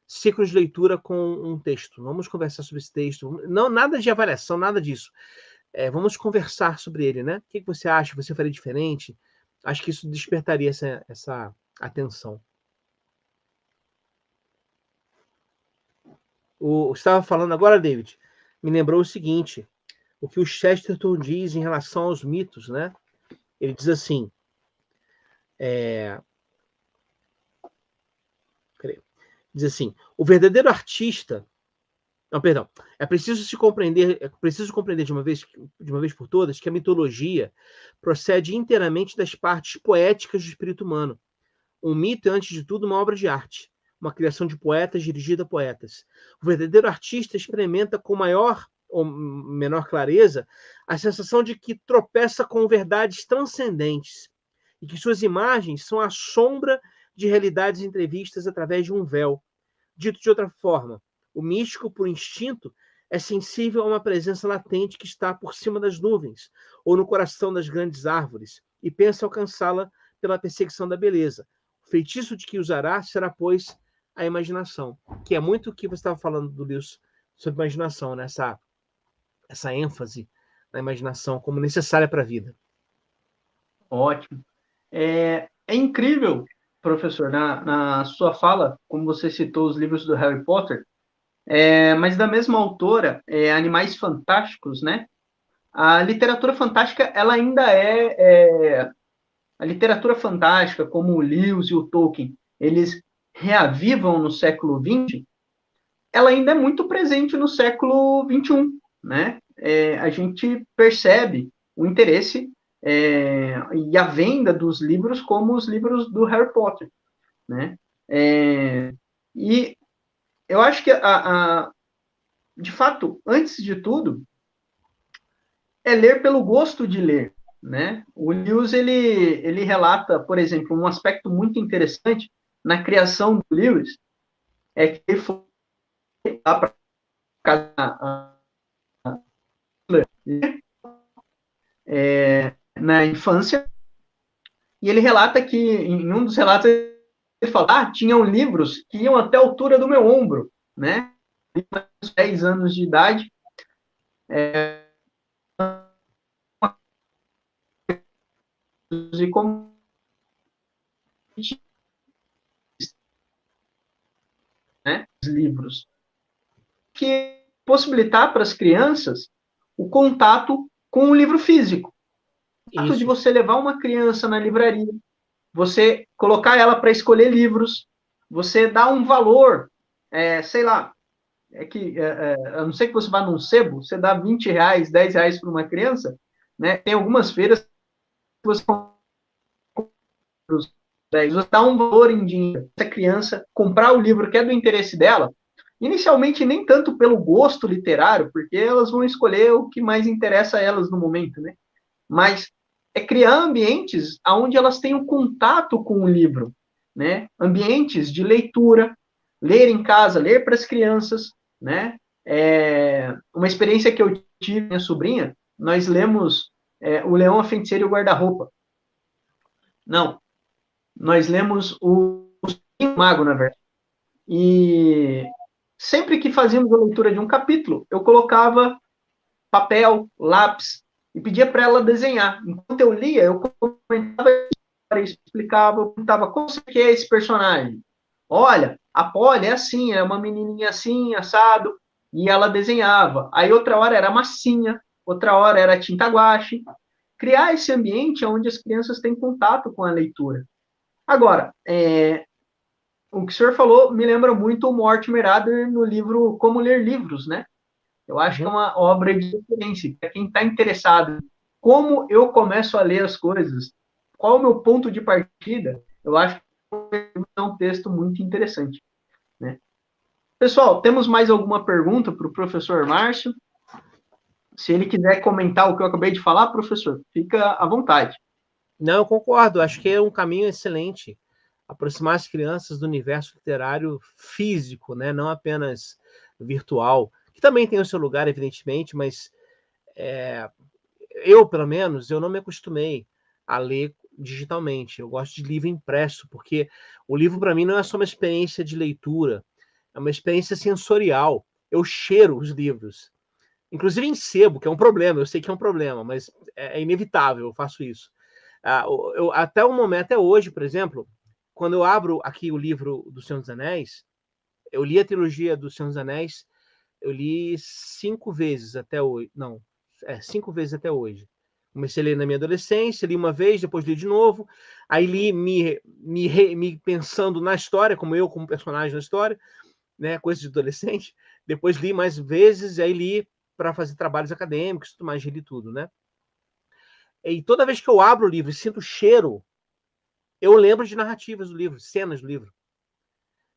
Círculos de leitura com um texto. Vamos conversar sobre esse texto. Não, nada de avaliação, nada disso. Vamos conversar sobre ele, né? O que você acha? Você faria diferente? Acho que isso despertaria essa atenção. Você estava falando agora, David, me lembrou o seguinte: o que o Chesterton diz em relação aos mitos, né? Ele diz assim: diz assim, o verdadeiro artista, não, perdão, é preciso compreender de uma vez por todas que a mitologia procede inteiramente das partes poéticas do espírito humano. Um mito é, antes de tudo, uma obra de arte, uma criação de poetas dirigida a poetas. O verdadeiro artista experimenta com maior ou menor clareza a sensação de que tropeça com verdades transcendentes e que suas imagens são a sombra de realidades entrevistas através de um véu. Dito de outra forma, o místico, por instinto, é sensível a uma presença latente que está por cima das nuvens ou no coração das grandes árvores e pensa alcançá-la pela perseguição da beleza. O feitiço de que usará será, pois, a imaginação, que é muito o que você estava falando do Lewis sobre imaginação, né? Essa ênfase na imaginação como necessária para a vida. Ótimo. É incrível, professor, na sua fala, como você citou os livros do Harry Potter, mas da mesma autora, Animais Fantásticos, né? A literatura fantástica, ela ainda a literatura fantástica, como o Lewis e o Tolkien, eles reavivam no século XX, ela ainda é muito presente no século XXI, né? A gente percebe o interesse e a venda dos livros como os livros do Harry Potter, né? E eu acho que, de fato, antes de tudo, é ler pelo gosto de ler, né? O Lewis, ele relata, por exemplo, um aspecto muito interessante na criação do Lewis é que ele foi lá para casa na infância, e ele relata que, em um dos relatos, ele fala, tinham livros que iam até a altura do meu ombro, né? 10 anos de idade, e como né, os livros, que possibilitar para as crianças o contato com o livro físico. O fato de você levar uma criança na livraria, você colocar ela para escolher livros, você dá um valor, sei lá, a não ser que você vá num sebo, você dá R$20, R$10 para uma criança, né? Tem algumas feiras que você dá um valor em dinheiro para a criança comprar o livro que é do interesse dela, inicialmente nem tanto pelo gosto literário, porque elas vão escolher o que mais interessa a elas no momento, né? Mas é criar ambientes onde elas tenham contato com o livro, né? Ambientes de leitura, ler em casa, ler para as crianças, né? Uma experiência que eu tive com minha sobrinha, nós lemos O Leão, a Feiticeira e o Guarda-Roupa. Não, nós lemos o Mago, na verdade. E sempre que fazíamos a leitura de um capítulo, eu colocava papel, lápis, e pedia para ela desenhar. Enquanto eu lia, eu comentava, explicava, eu perguntava, como você quer esse personagem? Olha, a Polly é assim, é uma menininha assim, assado, e ela desenhava. Aí outra hora era massinha, outra hora era tinta guache. Criar esse ambiente onde as crianças têm contato com a leitura. Agora, o que o senhor falou me lembra muito o Mortimer Adler no livro Como Ler Livros, né? Eu acho que é uma obra de referência. Para quem está interessado, como eu começo a ler as coisas, qual é o meu ponto de partida, eu acho que é um texto muito interessante. Né? Pessoal, temos mais alguma pergunta para o professor Márcio? Se ele quiser comentar o que eu acabei de falar, professor, fica à vontade. Não, eu concordo. Acho que é um caminho excelente aproximar as crianças do universo literário físico, né? Não apenas virtual, que também tem o seu lugar, evidentemente, mas eu, pelo menos, eu não me acostumei a ler digitalmente. Eu gosto de livro impresso, porque o livro, para mim, não é só uma experiência de leitura, é uma experiência sensorial. Eu cheiro os livros, inclusive em sebo, que é um problema, eu sei que é um problema, mas é inevitável, eu faço isso. Até o momento, até hoje, por exemplo, quando eu abro aqui o livro do Senhor dos Anéis, eu li a trilogia do Senhor dos Anéis, eu li 5 vezes até hoje. Não, 5 vezes até hoje. Comecei a ler na minha adolescência, li uma vez, depois li de novo, aí li me pensando na história, como eu, como personagem na história, né, coisa de adolescente, depois li mais vezes, aí li para fazer trabalhos acadêmicos, tudo mais, li tudo, né? E toda vez que eu abro o livro e sinto o cheiro, eu lembro de narrativas do livro, cenas do livro.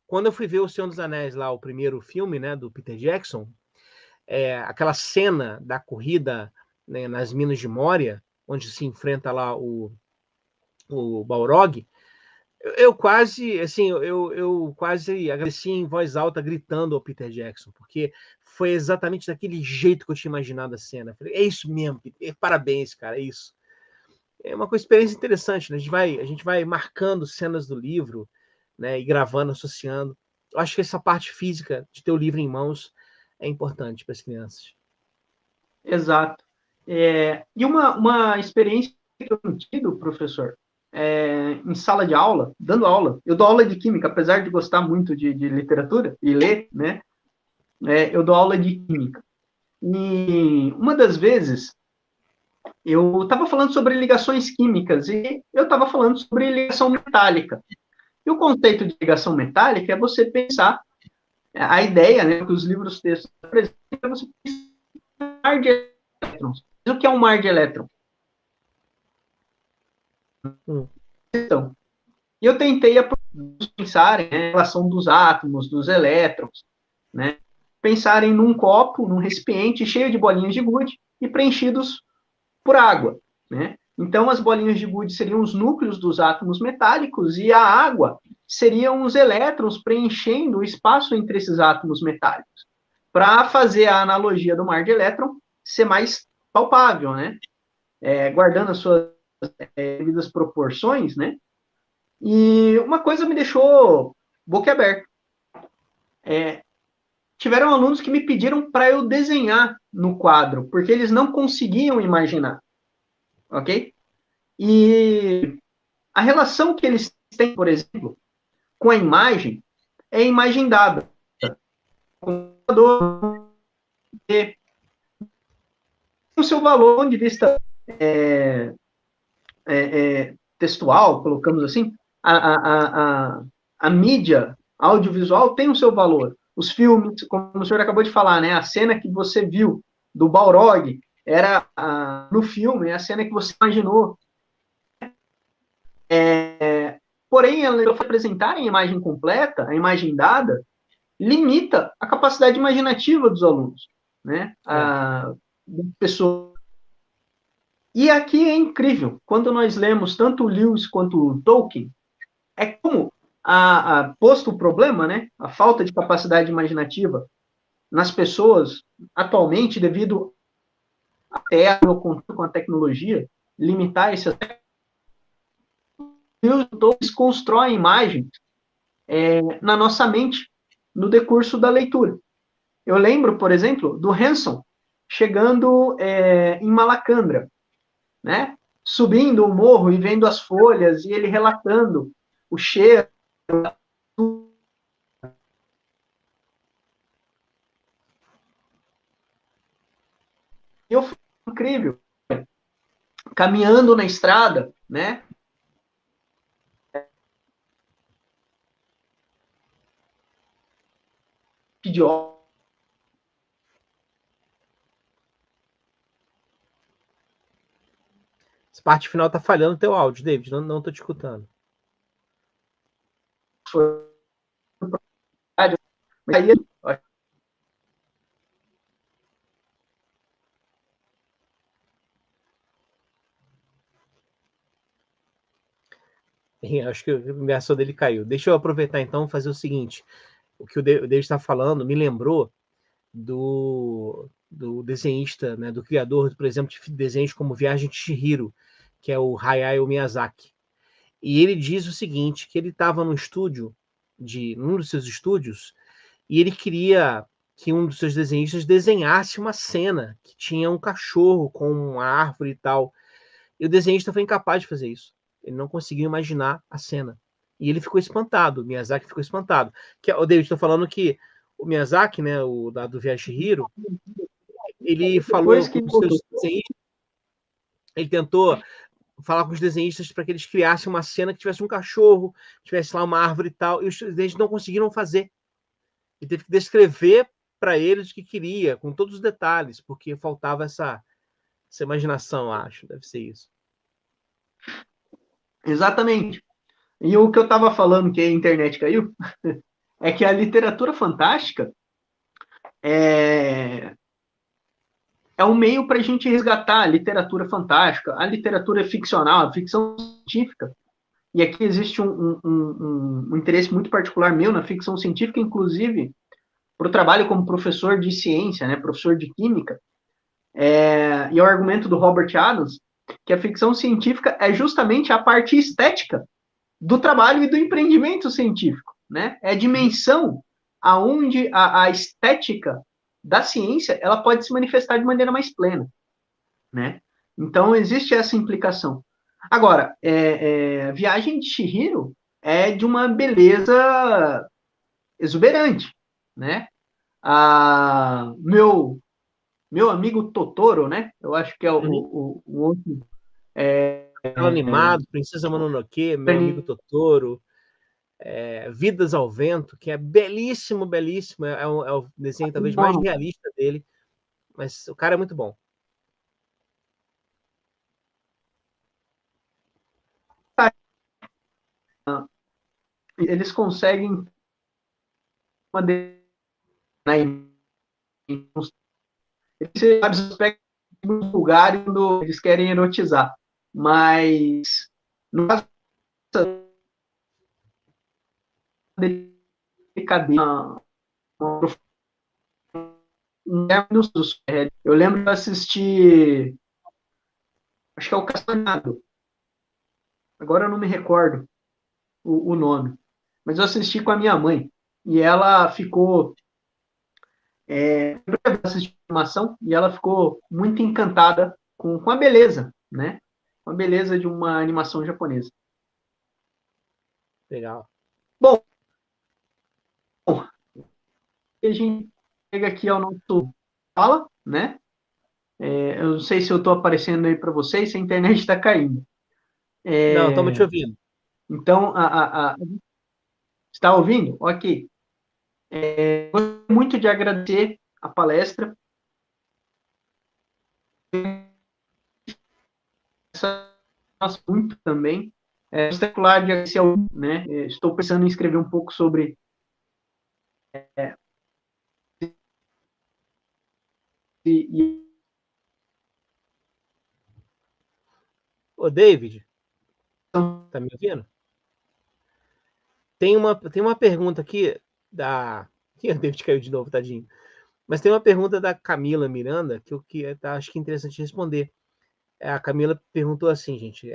Quando eu fui ver O Senhor dos Anéis, lá, o primeiro filme, né, do Peter Jackson, aquela cena da corrida, né, nas Minas de Moria, onde se enfrenta lá o Balrog, eu quase, assim, eu quase agradeci em voz alta, gritando ao Peter Jackson, porque foi exatamente daquele jeito que eu tinha imaginado a cena. Falei, é isso mesmo, Peter, parabéns, cara, é isso. É uma experiência interessante, né? A gente vai marcando cenas do livro, né, e gravando, associando. Eu acho que essa parte física de ter o livro em mãos é importante para as crianças. Exato. E uma experiência que eu tenho tido, professor, em sala de aula, dando aula. Eu dou aula de química, apesar de gostar muito de literatura e ler, né? Eu dou aula de química. E uma das vezes, eu estava falando sobre ligações químicas e eu estava falando sobre ligação metálica. E o conceito de ligação metálica é você pensar, a ideia, né, que os livros textos apresentam, é você pensar um mar de elétrons. O que é um mar de elétrons? Então, e eu tentei pensar em relação dos átomos, dos elétrons, né? Pensarem num copo, num recipiente cheio de bolinhas de gude e preenchidos por água, né? Então, as bolinhas de gude seriam os núcleos dos átomos metálicos e a água seriam os elétrons preenchendo o espaço entre esses átomos metálicos, para fazer a analogia do mar de elétron ser mais palpável, né? Guardando as suas devidas proporções, né? E uma coisa me deixou boquiaberto. Tiveram alunos que me pediram para eu desenhar no quadro, porque eles não conseguiam imaginar, ok? E a relação que eles têm, por exemplo, com a imagem, é a imagem dada. Tem o seu valor, do ponto de vista textual, colocamos assim, a mídia audiovisual tem o seu valor. Os filmes, como o senhor acabou de falar, né? A cena que você viu do Balrog era no filme, a cena que você imaginou. Porém, ao apresentar a imagem completa, a imagem dada, limita a capacidade imaginativa dos alunos, né? Das pessoas. E aqui é incrível, quando nós lemos tanto o Lewis quanto o Tolkien, é como, posto o problema, né, a falta de capacidade imaginativa nas pessoas, atualmente, devido até com a tecnologia, limitar esse aspecto, Lewis e Tolkien constroem imagens na nossa mente, no decurso da leitura. Eu lembro, por exemplo, do Hanson chegando em Malacandra, né? Subindo o morro e vendo as folhas, e ele relatando o cheiro. Eu fui incrível. Caminhando na estrada, né? Idiota. Essa parte final tá falhando o teu áudio, David. Não tô te escutando. Acho que a imersão dele caiu. Deixa eu aproveitar então e fazer o seguinte. O que o David está falando me lembrou do desenhista, né, do criador, por exemplo, de desenhos como Viagem de Chihiro, que é o Hayao Miyazaki. E ele diz o seguinte, que ele estava num dos seus estúdios, e ele queria que um dos seus desenhistas desenhasse uma cena que tinha um cachorro com uma árvore e tal. E o desenhista foi incapaz de fazer isso. Ele não conseguiu imaginar a cena. E ele ficou espantado, o Miyazaki ficou espantado. O David está falando que o Miyazaki, né, o do Viagem de Chihiro, ele falou com os seus desenhistas, ele tentou falar com os desenhistas para que eles criassem uma cena que tivesse um cachorro, tivesse lá uma árvore e tal, e os desenhistas não conseguiram fazer. Ele teve que descrever para eles o que queria, com todos os detalhes, porque faltava essa imaginação, acho, deve ser isso. Exatamente. E o que eu estava falando, que a internet caiu, é que a literatura fantástica é um meio para a gente resgatar a literatura fantástica, a literatura ficcional, a ficção científica. E aqui existe um interesse muito particular meu na ficção científica, inclusive para o trabalho como professor de ciência, né, professor de química. E o argumento do Robert Adams, que a ficção científica é justamente a parte estética do trabalho e do empreendimento científico, né? É a dimensão aonde a estética da ciência ela pode se manifestar de maneira mais plena, né? Então existe essa implicação. Agora, Viagem de Chihiro é de uma beleza exuberante, né? Meu amigo Totoro, né? Eu acho que é o outro. Animado, Princesa Mononoke, Meu Amigo Totoro, Vidas ao Vento, que é belíssimo, belíssimo. É o desenho talvez mais realista dele, mas o cara é muito bom. Eles conseguem vários aspectos dos lugares quando eles querem erotizar, mas no caso delicadeza, eu lembro de assistir, acho que é o Castanhado, agora eu não me recordo o nome, mas eu assisti com a minha mãe, e ela ficou, assistir animação, e ela ficou muito encantada com a beleza, né? Com a beleza de uma animação japonesa. Legal. Bom, a gente chega aqui ao nosso fala, né? Eu não sei se eu estou aparecendo aí para vocês, se a internet está caindo. Não, estamos te ouvindo. Então, está ouvindo? Ok. Gosto muito de agradecer a palestra. Muito também. Espetacular de agradecer ao, né? Estou pensando em escrever um pouco sobre Ô, David, tá me ouvindo? Tem uma pergunta aqui da... Ih, o David caiu de novo, tadinho. Mas tem uma pergunta da Camila Miranda que eu acho que é interessante responder. A Camila perguntou assim, gente,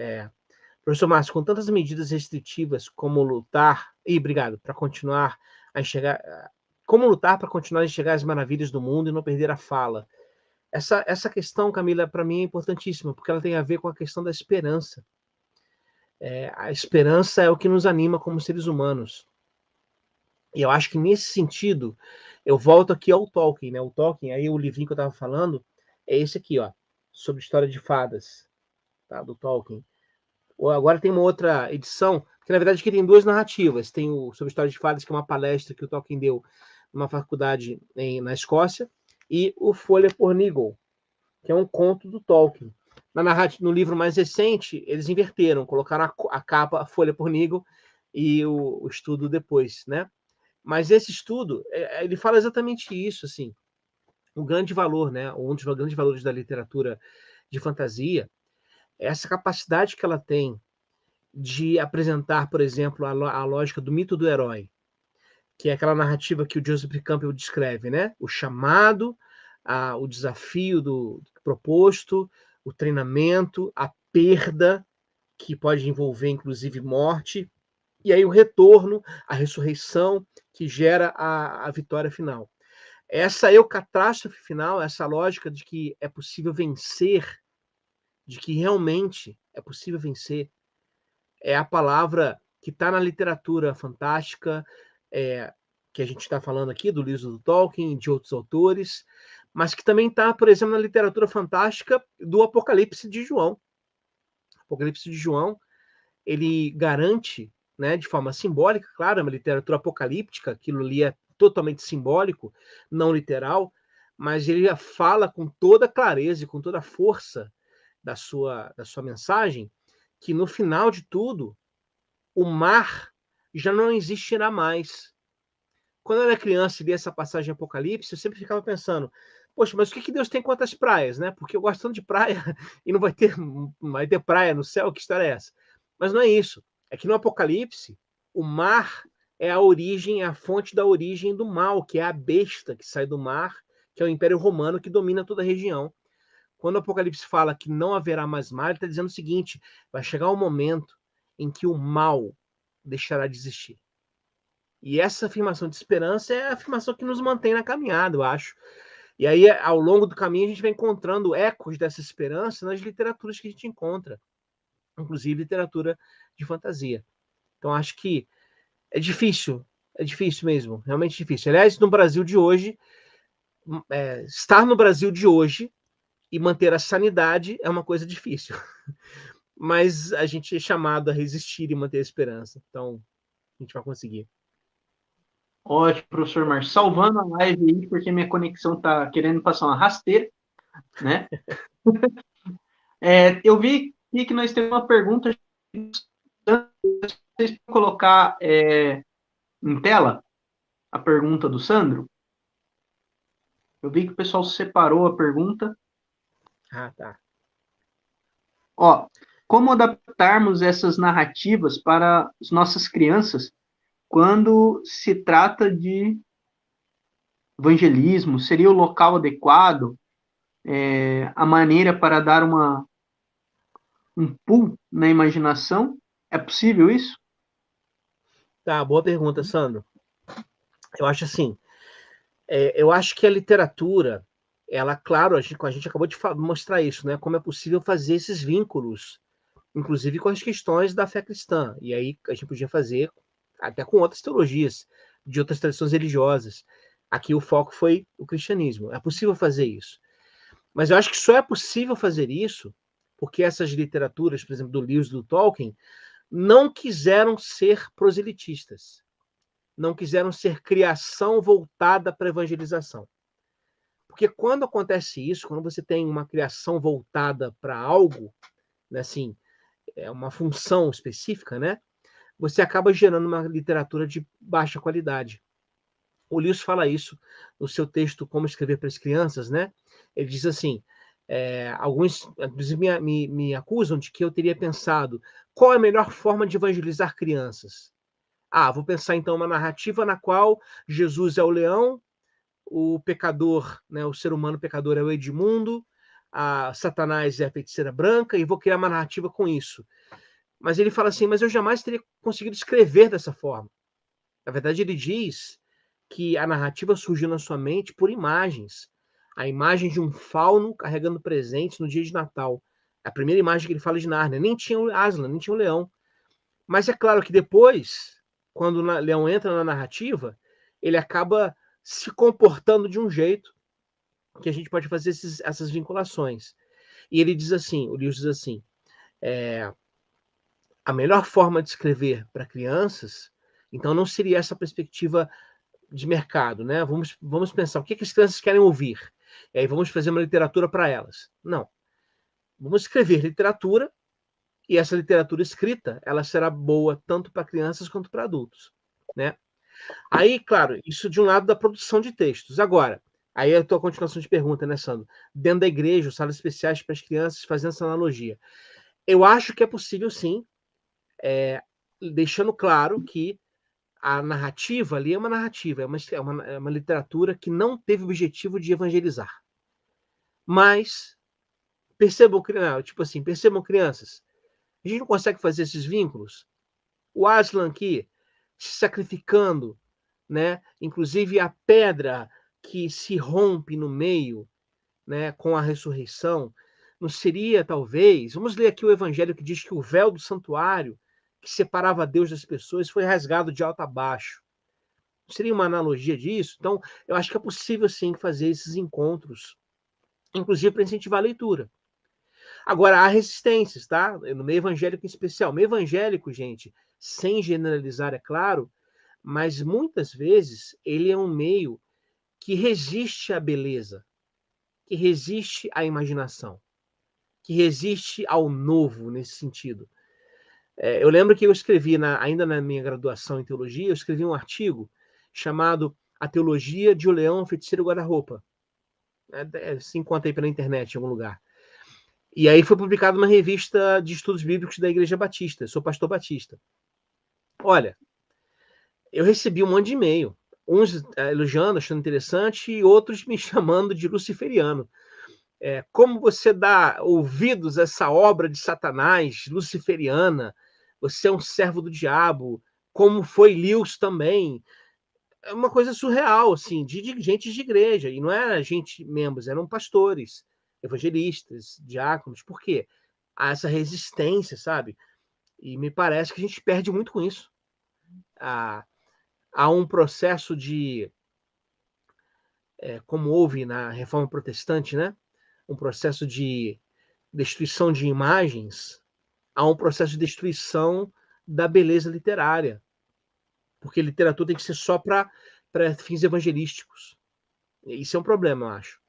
professor Márcio, com tantas medidas restritivas, como lutar... obrigado, para continuar a enxergar... Como lutar para continuar a enxergar as maravilhas do mundo e não perder a fala? Essa questão, Camila, para mim é importantíssima, porque ela tem a ver com a questão da esperança. A esperança é o que nos anima como seres humanos. E eu acho que nesse sentido, eu volto aqui ao Tolkien, né? O Tolkien, aí o livrinho que eu estava falando, é esse aqui, ó, sobre história de fadas, tá? Do Tolkien. Agora tem uma outra edição, que na verdade aqui tem duas narrativas. Tem o sobre história de fadas, que é uma palestra que o Tolkien deu numa faculdade na Escócia, e o Folha por Nigel, que é um conto do Tolkien. No livro mais recente, eles inverteram, colocaram a capa, a Folha por Nigel, e o estudo depois, né? Mas esse estudo, ele fala exatamente isso, assim, o grande valor, né? Um dos grandes valores da literatura de fantasia é essa capacidade que ela tem de apresentar, por exemplo, a lógica do mito do herói, que é aquela narrativa que o Joseph Campbell descreve, né? O chamado, o desafio do proposto, o treinamento, a perda, que pode envolver inclusive morte, e aí o retorno, a ressurreição, que gera a vitória final. Essa eucatástrofe final, essa lógica de que é possível vencer, de que realmente é possível vencer, é a palavra que está na literatura fantástica, que a gente está falando aqui, do livro do Tolkien, de outros autores, mas que também está, por exemplo, na literatura fantástica do Apocalipse de João. O Apocalipse de João, ele garante, né, de forma simbólica, claro, é uma literatura apocalíptica, aquilo ali é totalmente simbólico, não literal, mas ele fala com toda clareza e com toda a força da sua mensagem, que no final de tudo, o mar já não existirá mais. Quando eu era criança e li essa passagem de Apocalipse, eu sempre ficava pensando, poxa, mas o que Deus tem contra as praias, né? Porque eu gosto tanto de praia e não vai ter praia no céu, que história é essa? Mas não é isso. É que no Apocalipse, o mar é a origem, é a fonte da origem do mal, que é a besta que sai do mar, que é o Império Romano que domina toda a região. Quando o Apocalipse fala que não haverá mais mar, ele está dizendo o seguinte: vai chegar um momento em que o mal deixará de existir. E essa afirmação de esperança é a afirmação que nos mantém na caminhada, eu acho. E aí, ao longo do caminho, a gente vai encontrando ecos dessa esperança nas literaturas que a gente encontra, inclusive literatura de fantasia. Então, acho que é difícil mesmo, realmente difícil. Aliás, no Brasil de hoje, estar no Brasil de hoje e manter a sanidade é uma coisa difícil. Mas a gente é chamado a resistir e manter a esperança. Então, a gente vai conseguir. Ótimo, professor Márcio. Salvando a live aí, porque minha conexão está querendo passar uma rasteira, né? Eu vi aqui que nós temos uma pergunta. Vocês podem colocar em tela a pergunta do Sandro? Eu vi que o pessoal separou a pergunta. Ah, tá. Ó, como adaptarmos essas narrativas para as nossas crianças quando se trata de evangelismo? Seria o local adequado, a maneira para dar um pulo na imaginação? É possível isso? Tá, boa pergunta, Sandro. Eu acho assim, eu acho que a literatura, ela, claro, a gente acabou de mostrar isso, né? Como é possível fazer esses vínculos, inclusive com as questões da fé cristã. E aí a gente podia fazer até com outras teologias, de outras tradições religiosas. Aqui o foco foi o cristianismo. É possível fazer isso. Mas eu acho que só é possível fazer isso porque essas literaturas, por exemplo, do Lewis e do Tolkien, não quiseram ser proselitistas. Não quiseram ser criação voltada para a evangelização. Porque quando acontece isso, quando você tem uma criação voltada para algo, né, assim, é uma função específica, né, você acaba gerando uma literatura de baixa qualidade. O Lewis fala isso no seu texto Como Escrever para as Crianças, né? Ele diz assim, alguns, inclusive, me acusam de que eu teria pensado qual é a melhor forma de evangelizar crianças. Vou pensar então uma narrativa na qual Jesus é o leão, o pecador, né, o ser humano pecador é o Edmundo, a Satanás é a feiticeira branca, e vou criar uma narrativa com isso. Mas ele fala assim, mas eu jamais teria conseguido escrever dessa forma. Na verdade, ele diz que a narrativa surgiu na sua mente por imagens. A imagem de um fauno carregando presentes no dia de Natal. A primeira imagem que ele fala de Nárnia. Nem tinha o Aslan, nem tinha o leão. Mas é claro que depois, quando o leão entra na narrativa, ele acaba se comportando de um jeito que a gente pode fazer essas vinculações. E ele diz assim, o Lewis diz assim, a melhor forma de escrever para crianças, então não seria essa perspectiva de mercado, né? Vamos pensar o que as crianças querem ouvir. E aí vamos fazer uma literatura para elas. Não. Vamos escrever literatura e essa literatura escrita, ela será boa tanto para crianças quanto para adultos, né? Aí, claro, isso de um lado da produção de textos. Agora, aí a tua continuação de pergunta, né, Sandro? Dentro da igreja, salas especiais para as crianças, fazendo essa analogia. Eu acho que é possível, sim, deixando claro que a narrativa ali é uma narrativa, é uma literatura que não teve o objetivo de evangelizar. Mas, percebam, tipo assim, percebam, crianças, a gente não consegue fazer esses vínculos. O Aslan aqui, se sacrificando, né? Inclusive a pedra que se rompe no meio, né, com a ressurreição, não seria, talvez... Vamos ler aqui o evangelho que diz que o véu do santuário, que separava Deus das pessoas, foi rasgado de alto a baixo. Seria uma analogia disso? Então, eu acho que é possível, sim, fazer esses encontros, inclusive para incentivar a leitura. Agora, há resistências, tá? No meio evangélico em especial. Meio evangélico, gente, sem generalizar, é claro, mas muitas vezes ele é um meio que resiste à beleza, que resiste à imaginação, que resiste ao novo nesse sentido. Eu lembro que eu escrevi, ainda na minha graduação em teologia, eu escrevi um artigo chamado A Teologia de O Leão, Feiticeiro e Guarda-Roupa. Se encontra aí pela internet em algum lugar. E aí foi publicado uma revista de estudos bíblicos da Igreja Batista. Eu sou pastor batista. Olha, eu recebi um monte de e-mail. Uns elogiando, achando interessante, e outros me chamando de luciferiano. Como você dá ouvidos a essa obra de Satanás, luciferiana? Você é um servo do diabo, como foi Lewis também. É uma coisa surreal, assim, de gente de igreja. E não era gente, membros, eram pastores, evangelistas, diáconos. Por quê? Há essa resistência, sabe? E me parece que a gente perde muito com isso. Há um processo de, como houve na Reforma Protestante, né? Um processo de destruição de imagens, há um processo de destruição da beleza literária. Porque literatura tem que ser só para fins evangelísticos. Isso é um problema, eu acho.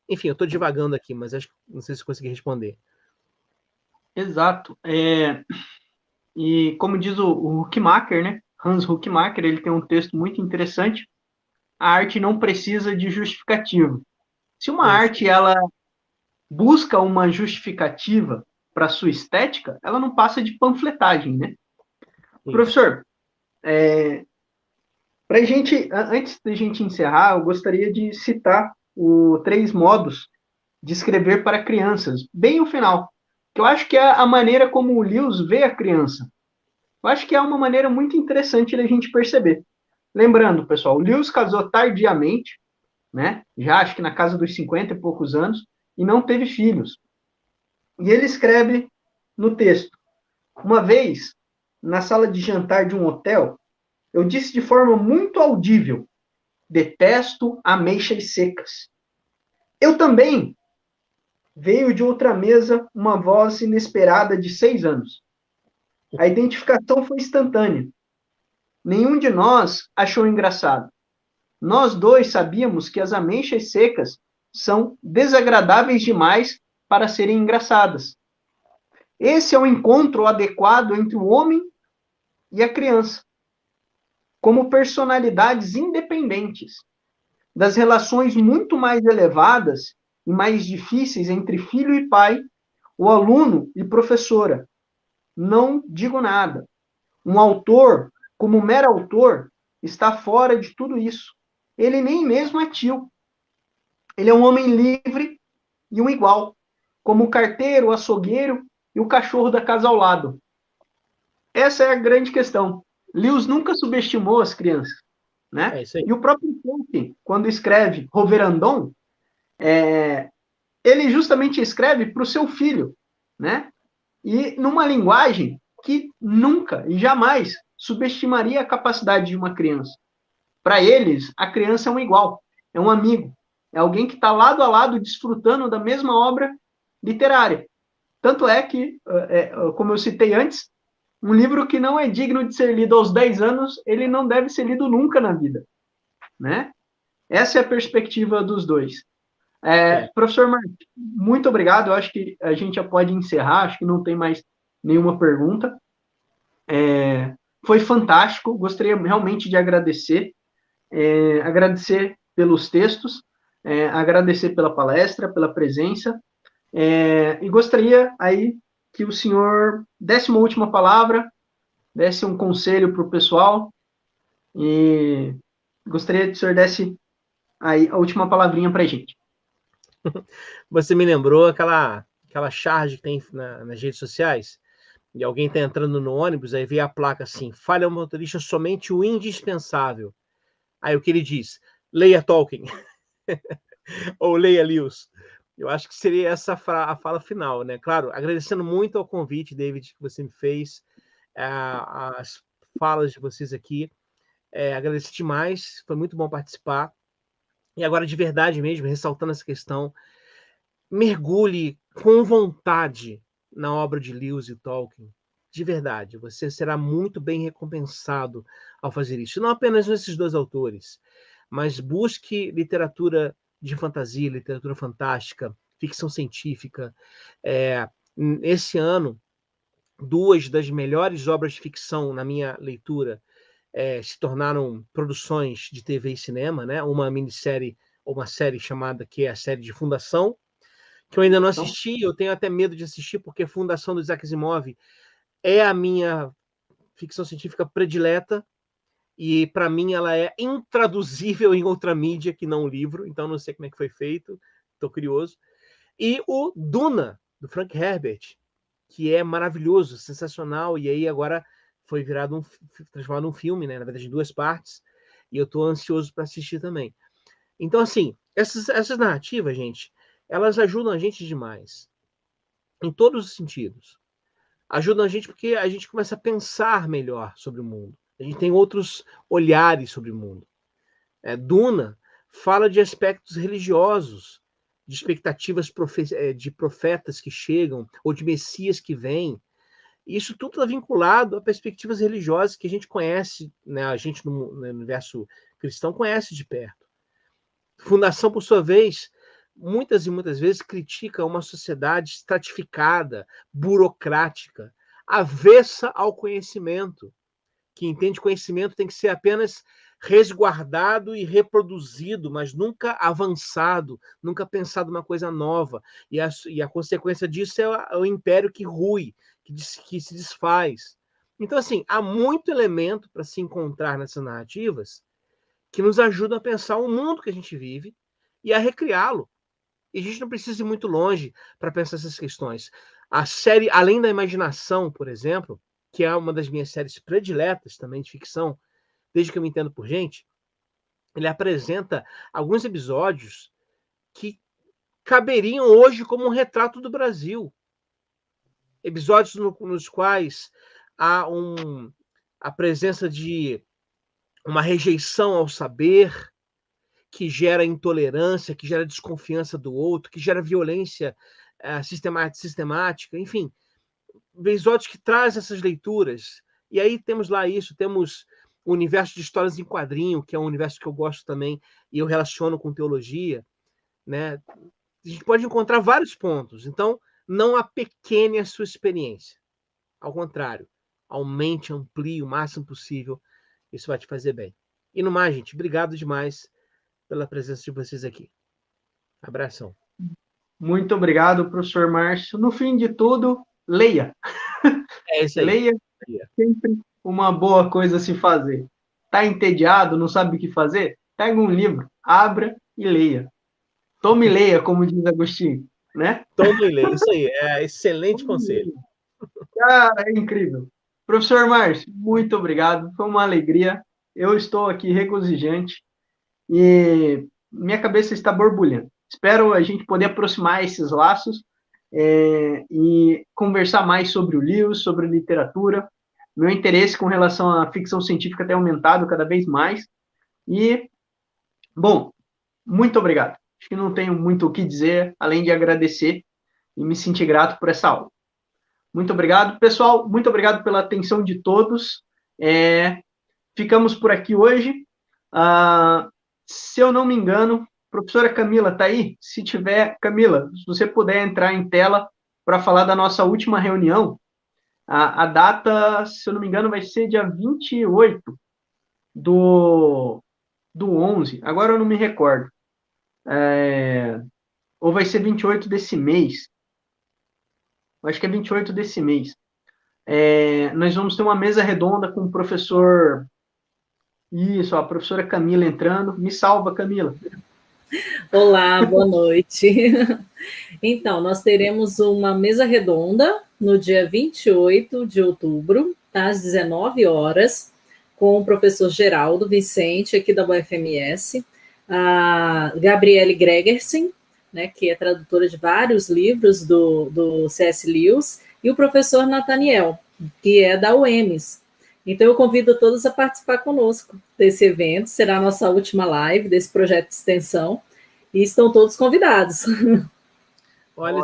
Enfim, eu estou divagando aqui, mas acho que não sei se consegui responder. Exato. E como diz o Huckmacher, né? Hans Huckmacher, ele tem um texto muito interessante. A arte não precisa de justificativa. Se uma arte ela busca uma justificativa para sua estética, ela não passa de panfletagem, né? Professor, Pra gente, antes da gente encerrar, eu gostaria de citar o 3 modos de escrever para crianças, bem o final, que eu acho que é a maneira como o Lewis vê a criança. Eu acho que é uma maneira muito interessante da gente perceber. Lembrando, pessoal, o Lewis casou tardiamente, né? Já acho que na casa dos 50 e poucos anos, e não teve filhos. E ele escreve no texto: uma vez, na sala de jantar de um hotel, eu disse de forma muito audível: detesto ameixas secas. Eu também. Veio de outra mesa uma voz inesperada de 6 anos. A identificação foi instantânea. Nenhum de nós achou engraçado. Nós dois sabíamos que as ameixas secas são desagradáveis demais para serem engraçadas. Esse é o encontro adequado entre o homem e a criança, como personalidades independentes, das relações muito mais elevadas e mais difíceis entre filho e pai, o aluno e professora. Não digo nada. Um autor, como mero autor, está fora de tudo isso. Ele nem mesmo é tio. Ele é um homem livre e um igual, como o carteiro, o açougueiro e o cachorro da casa ao lado. Essa é a grande questão. Lewis nunca subestimou as crianças, né? É isso aí. E o próprio Tolkien, quando escreve Roverandom, ele justamente escreve para o seu filho, né? E numa linguagem que nunca e jamais subestimaria a capacidade de uma criança. Para eles, a criança é um igual, é um amigo, é alguém que está lado a lado desfrutando da mesma obra literária. Tanto é que, como eu citei antes, um livro que não é digno de ser lido aos 10 anos, ele não deve ser lido nunca na vida, né? Essa é a perspectiva dos dois. Professor Martins, muito obrigado. Eu acho que a gente já pode encerrar, acho que não tem mais nenhuma pergunta. Foi fantástico, gostaria realmente de agradecer, agradecer pelos textos, agradecer pela palestra, pela presença, e gostaria aí que o senhor desse uma última palavra, desse um conselho para o pessoal, e gostaria que o senhor desse aí a última palavrinha para a gente. Você me lembrou aquela charge que tem nas redes sociais, e alguém está entrando no ônibus, aí vê a placa assim: fale ao motorista somente o indispensável. Aí o que ele diz? Leia Tolkien. Ou leia Lewis. Eu acho que seria essa a fala final, né? Claro, agradecendo muito ao convite, David, que você me fez, as falas de vocês aqui. Agradeço demais, foi muito bom participar. E agora, de verdade mesmo, ressaltando essa questão, mergulhe com vontade na obra de Lewis e Tolkien. De verdade, você será muito bem recompensado ao fazer isso. Não apenas nesses dois autores, mas busque literatura de fantasia, literatura fantástica, ficção científica. Esse ano, duas das melhores obras de ficção na minha leitura se tornaram produções de TV e cinema, né? Uma minissérie ou uma série chamada que é a série de Fundação, que eu ainda não assisti, eu tenho até medo de assistir, porque Fundação do Isaac Asimov é a minha ficção científica predileta, e para mim ela é intraduzível em outra mídia que não o livro, então não sei como é que foi feito, estou curioso. E o Duna, do Frank Herbert, que é maravilhoso, sensacional, e aí agora foi transformado num filme, né? Na verdade, em 2 partes, e eu estou ansioso para assistir também. Então, assim, essas narrativas, gente, elas ajudam a gente demais, em todos os sentidos. Ajudam a gente porque a gente começa a pensar melhor sobre o mundo. A gente tem outros olhares sobre o mundo. Duna fala de aspectos religiosos, de expectativas de profetas que chegam, ou de messias que vêm. Isso tudo está vinculado a perspectivas religiosas que a gente conhece, né? A gente no universo cristão conhece de perto. Fundação, por sua vez, muitas e muitas vezes critica uma sociedade estratificada, burocrática, avessa ao conhecimento, que entende que conhecimento tem que ser apenas resguardado e reproduzido, mas nunca avançado, nunca pensado uma coisa nova. E a consequência disso é o império que rui, que se desfaz. Então, assim, há muito elemento para se encontrar nessas narrativas que nos ajudam a pensar o mundo que a gente vive e a recriá-lo. E a gente não precisa ir muito longe para pensar essas questões. A série Além da Imaginação, por exemplo, que é uma das minhas séries prediletas também de ficção, desde que eu me entendo por gente, ele apresenta alguns episódios que caberiam hoje como um retrato do Brasil. Episódios nos quais há a presença de uma rejeição ao saber, que gera intolerância, que gera desconfiança do outro, que gera violência sistemática, enfim, episódios que trazem essas leituras. E aí temos lá isso, temos o universo de histórias em quadrinho, que é um universo que eu gosto também, e eu relaciono com teologia, né? A gente pode encontrar vários pontos. Então, não apequene a sua experiência. Ao contrário, aumente, amplie o máximo possível. Isso vai te fazer bem. E no mais, gente, obrigado demais pela presença de vocês aqui. Abração. Muito obrigado, professor Márcio. No fim de tudo, leia. É isso aí. Leia, sempre uma boa coisa a se fazer. Está entediado, não sabe o que fazer? Pega um livro, abra e leia. Tome e leia, como diz Agostinho, né? Tome e leia, isso aí. É excelente conselho. Cara, é incrível. Professor Márcio, muito obrigado. Foi uma alegria. Eu estou aqui regozijante e minha cabeça está borbulhando. Espero a gente poder aproximar esses laços e conversar mais sobre o livro, sobre literatura. Meu interesse com relação à ficção científica tem aumentado cada vez mais. E, bom, muito obrigado. Acho que não tenho muito o que dizer, além de agradecer e me sentir grato por essa aula. Muito obrigado, pessoal. Muito obrigado pela atenção de todos. Ficamos por aqui hoje. Se eu não me engano, professora Camila, está aí? Se tiver, Camila, se você puder entrar em tela para falar da nossa última reunião, a data, se eu não me engano, vai ser dia 28 do 11. Agora eu não me recordo. Ou vai ser 28 desse mês. Acho que é 28 desse mês. Nós vamos ter uma mesa redonda com o professor... Isso, a professora Camila entrando. Me salva, Camila. Olá, boa noite. Então, nós teremos uma mesa redonda no dia 28 de outubro, às 19 horas, com o professor Geraldo Vicente, aqui da UFMS, a Gabriele Gregersen, né, que é tradutora de vários livros do C.S. Lewis, e o professor Nathaniel, que é da UEMS. Então, eu convido todos a participar conosco desse evento. Será a nossa última live desse projeto de extensão. E estão todos convidados. Olha,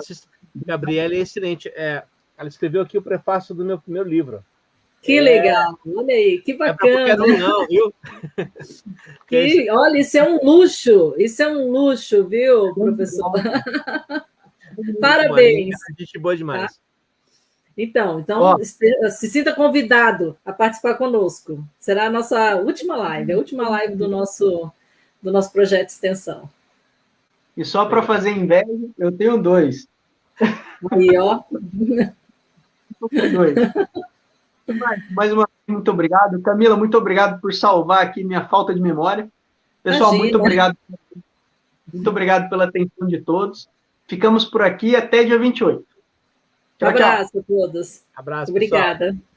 Gabriela é excelente. Ela escreveu aqui o prefácio do meu primeiro livro. Que legal. Olha aí, que bacana. Não, viu? Olha, isso é um luxo. Isso é um luxo, viu, professor? Parabéns. Gente boa demais. Tá? Então, se sinta convidado a participar conosco. Será a nossa última live, a última live do nosso projeto de extensão. E só para fazer inveja, eu tenho 2. Aí, ó. Mais uma vez, muito obrigado. Camila, muito obrigado por salvar aqui minha falta de memória. Pessoal, muito obrigado. Muito obrigado pela atenção de todos. Ficamos por aqui até dia 28. Tchau, abraço a todos. Abraço, obrigada. Pessoal.